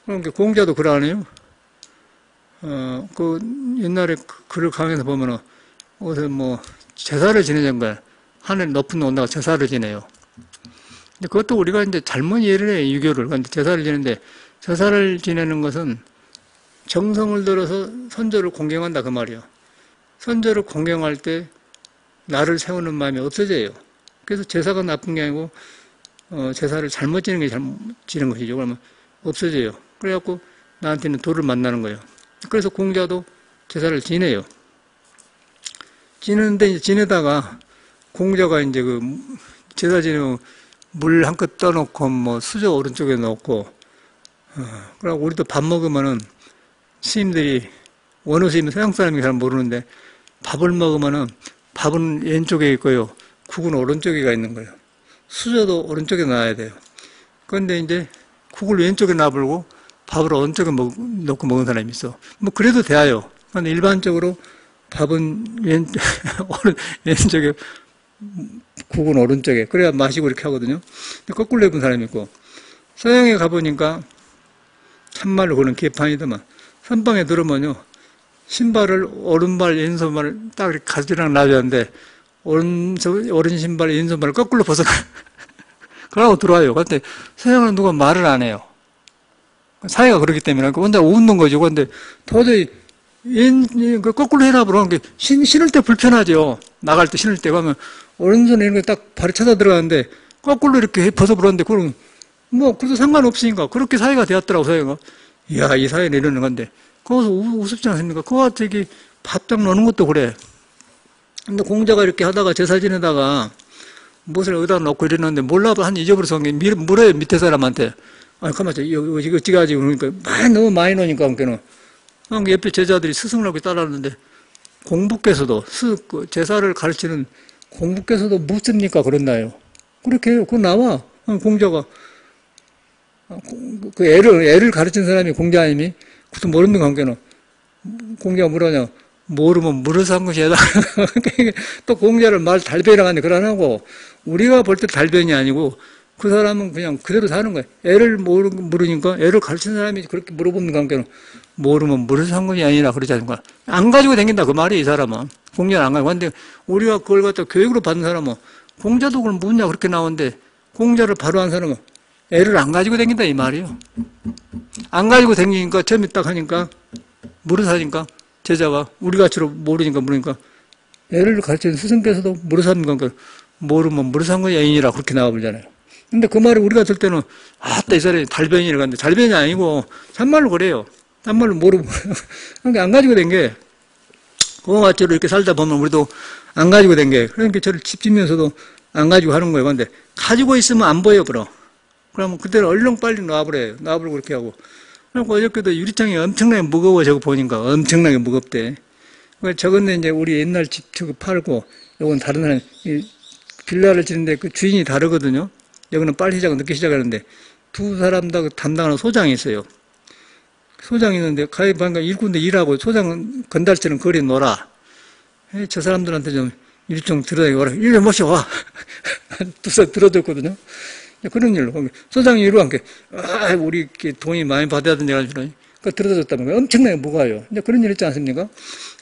그러니까 공자도 그러네요. 옛날에 글을 강의에서 보면은 어디서 제사를 지내는 거야. 하늘 높은 데 온다고 제사를 지내요. 근데 그것도 우리가 이제 잘못 이해를 해요, 유교를. 근데 제사를 지내는데 제사를 지내는 것은 정성을 들어서 선조를 공경한다 그 말이에요. 선조를 공경할 때 나를 세우는 마음이 없어져요. 그래서 제사가 나쁜 게 아니고 제사를 잘못 지는 게 잘못 지는 것이죠. 그러면 없어져요. 그래갖고 나한테는 도를 만나는 거예요. 그래서 공자도 제사를 지내요. 지내는데 이제 지내다가 공자가 이제 그 제사 지내고 물 한 컵 떠놓고 뭐 수저 오른쪽에 넣고 그러고 우리도 밥 먹으면은 스님들이 원어 스님은 서양 사람이 잘 모르는데 밥을 먹으면은 밥은 왼쪽에 있고요. 국은 오른쪽에가 있는 거예요. 수저도 오른쪽에 놔야 돼요. 그런데 이제 국을 왼쪽에 놔불고 밥을 오른쪽에 넣고 먹는 사람이 있어. 뭐 그래도 돼요. 그런데 일반적으로 밥은 왼쪽에 국은 오른쪽에 그래야 마시고 이렇게 하거든요. 근데 거꾸로 해본 사람이 있고 서양에 가보니까 참말로 그런 개판이더만 선방에 들으면요 신발을 오른발 왼손발을 딱 이렇게 가지랑 놔줬는데 오른 신발 왼손발을 거꾸로 벗어 그러고 들어와요. 그런데 서양은 누가 말을 안 해요. 사회가 그렇기 때문에 혼자 웃는 거죠. 그런데 도저히 거꾸로 해라 그러는 게 신을 때 불편하죠. 나갈 때 신을 때 가면 오른손에 이런 게 딱 발이 쳐서 들어가는데 거꾸로 이렇게 벗어버렸는데 그럼 뭐 그래도 상관없으니까 그렇게 사회가 되었더라고 사회가. 이야 이 사회는 이러는 건데 거기서 우습지 않습니까? 그거 저기 밥당 넣는 것도 그래. 근데 공자가 이렇게 하다가 제사 지내다가 무엇을 여기다 넣고 이러는데 몰라도 한 잊어버려서 물어요 밑에 사람한테. 아니 가만있어 이거 찍어야지 그러니까 너무 많이 넣으니까 그러니까는 옆에 제자들이 스승을 하고 따라하는데 공부께서도 제사를 가르치는 공부께서도 묻습니까? 그랬나요? 그렇게 해요. 그거 나와. 공자가 그 애를 가르친 사람이 공자님이 그것도 모르는 관계는 공자가 뭐라냐 모르면 물어서 한 것이 해당. 또 공자를 말 달변이라고 하는데 그러나고 우리가 볼 때 달변이 아니고 그 사람은 그냥 그대로 사는 거예요. 애를 모르니까 애를 가르친 사람이 그렇게 물어보는 관계는 모르면 물어서 한 것이 아니라 그러지 않습니까? 안 가지고 다닌다 그 말이에요. 이 사람은. 공자는 안 가지고. 근데 우리가 그걸 갖다 교육으로 받는 사람은 공자도 그걸 묻냐 그렇게 나오는데 공자를 바로 한 사람은 애를 안 가지고 다닌다 이 말이에요. 안 가지고 다니니까 처음에 딱 하니까 물어서 하니까 제자가 우리같이로 모르니까 애를 가르치는 스승께서도 물어서 하는 거니까 모르면 물어서 한 것이 아니라 그렇게 나와버리잖아요. 근데 그 말을 우리가 들 때는 아따 이 사람이 달변이라고 하는데 달변이 아니고 참말로 그래요. 참말로 모르고 그러니까 안 가지고 된 게 그거같이로 이렇게 살다 보면 우리도 안 가지고 된 게 그러니까 저를 집지면서도 안 가지고 하는 거예요. 근데 가지고 있으면 안 보여 그러면 그때는 얼른 빨리 놔버려요. 놔버리고 그렇게 하고 그리고 어저께도 유리창이 엄청나게 무거워 저거 보니까 엄청나게 무겁대. 저건데 이제 우리 옛날 집 저거 팔고 요건 다른 사람 빌라를 짓는데 그 주인이 다르거든요. 여기는 빨리 시작하고 늦게 시작하는데 두 사람 다 담당하는 소장이 있어요. 소장이 있는데 가입하니까 일꾼데 일하고 소장은 건달처럼 거리에 놀아. 저 사람들한테 좀 일 좀 들어야 오라. 일 좀 모셔와. 두사 들어줬거든요. 그런 일로. 소장이 이러고 함께 우리 돈이 많이 받아야 된다고 하시더니 그 들어줬다면 엄청나게 무거워요. 이제 그런 일 있지 않습니까?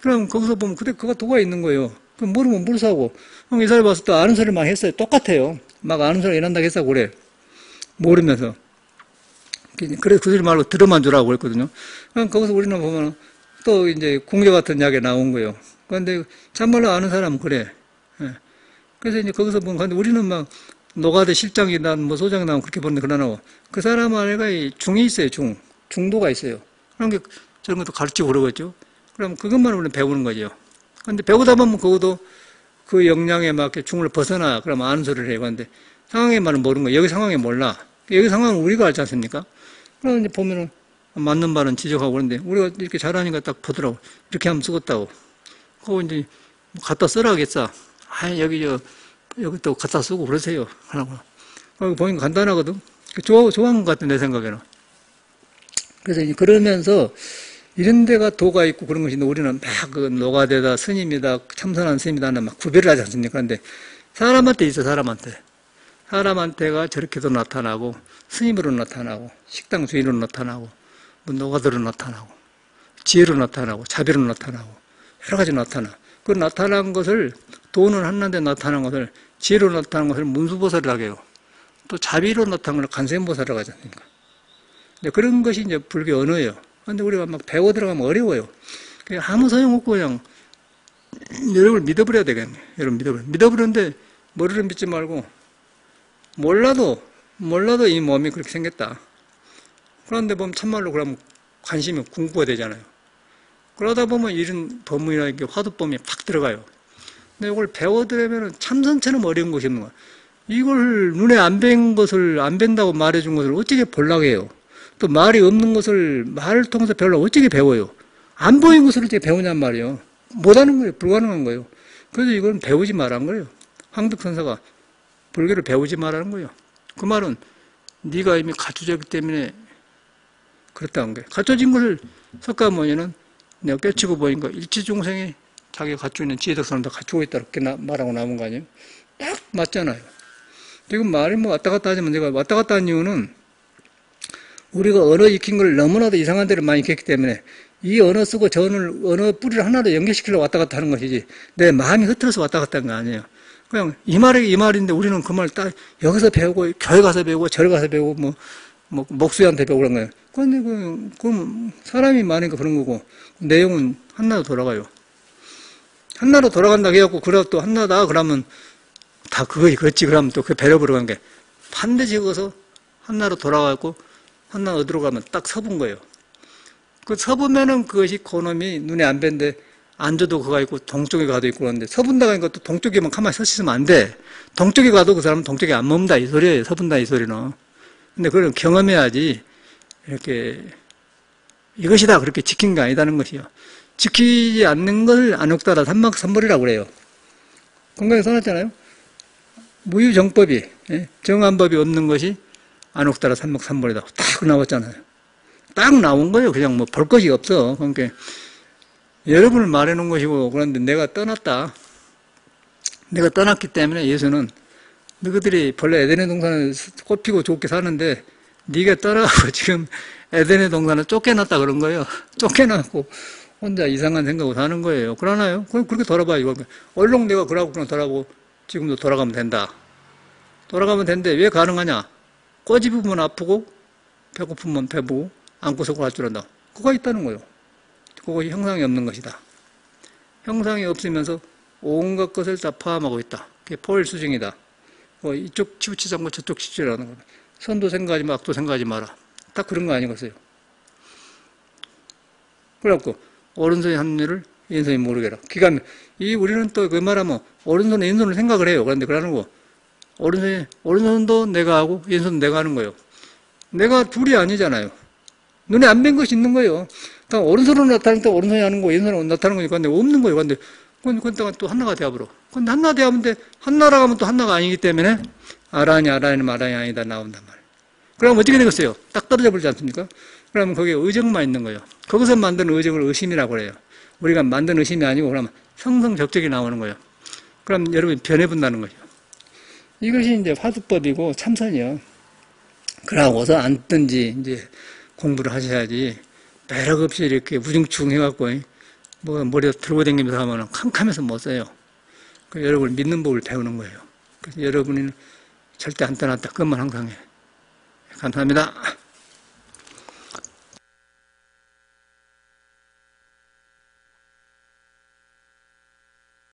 그럼 거기서 보면 그가 도가 있는 거예요. 그럼 모르면 물 사고. 이 사람이 와서 또 아는 소리를 막 했어요. 똑같아요. 막 아는 소리 일한다고 했다고 그래. 모르면서. 그래서 그 소리 말고 들어만 주라고 그랬거든요. 그럼 거기서 우리는 보면 또 이제 공자 같은 이야기가 나온 거예요. 그런데 참말로 아는 사람은 그래. 그래서 이제 거기서 보면 근데 우리는 막 노가대 실장이 난 뭐 소장이 나면 그렇게 보는데 그러나 그 사람 안에가 중이 있어요. 중도가 있어요. 그런 게 저런 것도 가르치고 그러겠죠. 그럼 그것만 우리는 배우는 거죠. 그런데 배우다 보면 그것도 그 역량에 맞게 중을 벗어나 그러면 아는 소리를 해요. 그런데 상황의 말은 모르는 거예요. 여기 상황에 몰라. 여기 상황은 우리가 알지 않습니까? 그럼 이제 보면은 맞는 말은 지적하고 그러는데 우리가 이렇게 잘하니까 딱 보더라고. 이렇게 하면 쓰겠다고. 그거 이제 갖다 쓰라겠어. 여기 또 갖다 쓰고 그러세요. 하라고. 보니까 간단하거든. 좋아한 것 같아, 내 생각에는. 그래서 이제 그러면서 이런 데가 도가 있고 그런 것인데 우리는 막 그 노가대다, 스님이다, 참선한 스님이다 막 구별을 하지 않습니까? 그런데 사람한테 있어, 사람한테. 사람한테가 저렇게도 나타나고, 스님으로 나타나고, 식당 주인으로 나타나고, 뭐 노가대로 나타나고, 지혜로 나타나고, 자비로 나타나고, 여러 가지 나타나. 그 나타난 것을, 도는 하나인데 나타난 것을, 지혜로 나타난 것을 문수보살이라고 해요. 또 자비로 나타난 것을 간센보살이라고 하지 않습니까? 그런 것이 이제 불교 언어예요. 근데 우리가 막 배워 들어가면 어려워요. 그냥 아무 소용없고 그냥 여러분을 믿어버려야 되겠네. 여러분 믿어버리는데 머리를 믿지 말고 몰라도 몰라도 이 몸이 그렇게 생겼다. 그런데 보면 참말로 그러면 관심이 공부가 되잖아요. 그러다 보면 이런 법문이나 이렇게 화두법이 팍 들어가요. 근데 이걸 배워들으면 참선처럼 어려운 것이 없는 거야. 이걸 눈에 안 뵌 것을, 안 뵌다고 말해준 것을 어떻게 보려고 해요? 또 말이 없는 것을 말을 통해서 배우려고 어떻게 배워요? 안 보인 것을 어떻게 배우냔 말이에요. 못하는 거예요. 불가능한 거예요. 그래서 이건 배우지 말라는 거예요. 황득선사가 불교를 배우지 말라는 거예요. 그 말은 네가 이미 갖춰졌기 때문에 그렇다는 거예요. 갖춰진 것을 석가모니는 내가 깨치고 보니까 일치중생이 자기가 갖추고 있는 지혜덕 사람도 갖추고 있다 이렇게 말하고 남은 거 아니에요? 딱 맞잖아요. 지금 말이 뭐 왔다 갔다 하지만 내가 왔다 갔다 한 이유는 우리가 언어 익힌 걸 너무나도 이상한 데를 많이 익혔기 때문에 이 언어 쓰고 저 언어 뿌리를 하나로 연결시키려고 왔다 갔다 하는 것이지 내 마음이 흐트러서 왔다 갔다 하는 거 아니에요. 그냥 이 말이 이 말인데 우리는 그 말 딱 여기서 배우고 교회 가서 배우고 저리 가서 배우고 뭐 목수한테 배우고 그런 거예요. 그런데 그럼 사람이 많으니까 그런 거고 내용은 한나로 돌아가요. 한나로 돌아간다 해갖고 그러고 또 한나다 그러면 다 그것이 그렇지 그러면 또 그 배려 보러 간 게 반드시 거기서 한나로 돌아가고 한나 어디로 가면 딱 서본 거예요. 그 서보면은 그것이 그놈이 눈에 안 뵌데 앉아도 그가 있고 동쪽에 가도 있고 그러는데 서본다 하니까 또 동쪽에만 가만히 서 있으면 안 돼. 동쪽에 가도 그 사람은 동쪽에 안 머문다 이 소리예요. 서본다 이 소리는. 근데 그걸 경험해야지 이렇게 이것이다 그렇게 지킨 게 아니다는 것이요. 지키지 않는 걸 안옥다라 삼막삼벌이라고 그래요. 건강에 써놨잖아요. 무유정법이 정한 법이 없는 것이 안옥다라 삼막삼벌이다. 딱 나왔잖아요. 딱 나온 거예요. 그냥 뭐 볼 것이 없어. 그러니까 여러분을 말해놓은 것이고 그런데 내가 떠났다. 내가 떠났기 때문에 예수는 너희들이 본래 에덴의 동산을 꽃피고 좋게 사는데 네가 떠나가고 지금 에덴의 동산을 쫓겨났다 그런 거예요. 쫓겨나고 혼자 이상한 생각으로 사는 거예요. 그러나요? 그렇게 돌아봐요. 얼른 내가 그러고 그냥 돌아보고 지금도 돌아가면 된다. 돌아가면 되는데 왜 가능하냐? 꼬집으면 아프고 배고프면 배부고 안고 서고 할 줄 안다. 그거 있다는 거예요. 그것이 형상이 없는 것이다. 형상이 없으면서 온갖 것을 다 포함하고 있다. 그게 포일수증이다. 이쪽 치우치지 않고 저쪽 치우치라는 거다. 선도 생각하지 마, 악도 생각하지 마라. 딱 그런 거 아니겠어요? 그래갖고 오른손이 한 일을 왼손이 모르게라. 기가 우리는 또 그 말하면 오른손 왼손을 생각을 해요. 그런데 그러는 거 오른손도 내가 하고 왼손도 내가 하는 거예요. 내가 둘이 아니잖아요. 눈에 안 뵌 것이 있는 거예요. 그러니까 오른손으로 나타날 때 오른손이 하는 거, 왼손으로 나타나는 거니까 근데 없는 거예요. 근데 그건 또 한나가 되어버려. 근데 한나 되어보는데 한나라고 하면 또 한나가 아니기 때문에 아라니 마라니 아니다 나온단 말이에요. 그럼 어떻게 되겠어요? 딱 떨어져 버리지 않습니까? 그러면 거기에 의정만 있는 거예요. 거기서 만든 의정을 의심이라고 그래요. 우리가 만든 의심이 아니고 그러면 성성적적이 나오는 거예요. 그럼 여러분이 변해본다는 거죠. 이것이 이제 화두법이고 참선이요. 그러고서 앉든지 이제 공부를 하셔야지 매력 없이 이렇게 우중충 해갖고 뭐 머리에 들고 다니면서 하면 캄캄해서 못 써요. 여러분을 믿는 법을 배우는 거예요. 그래서 여러분이 절대 안 떠났다. 그것만 항상 해. 감사합니다.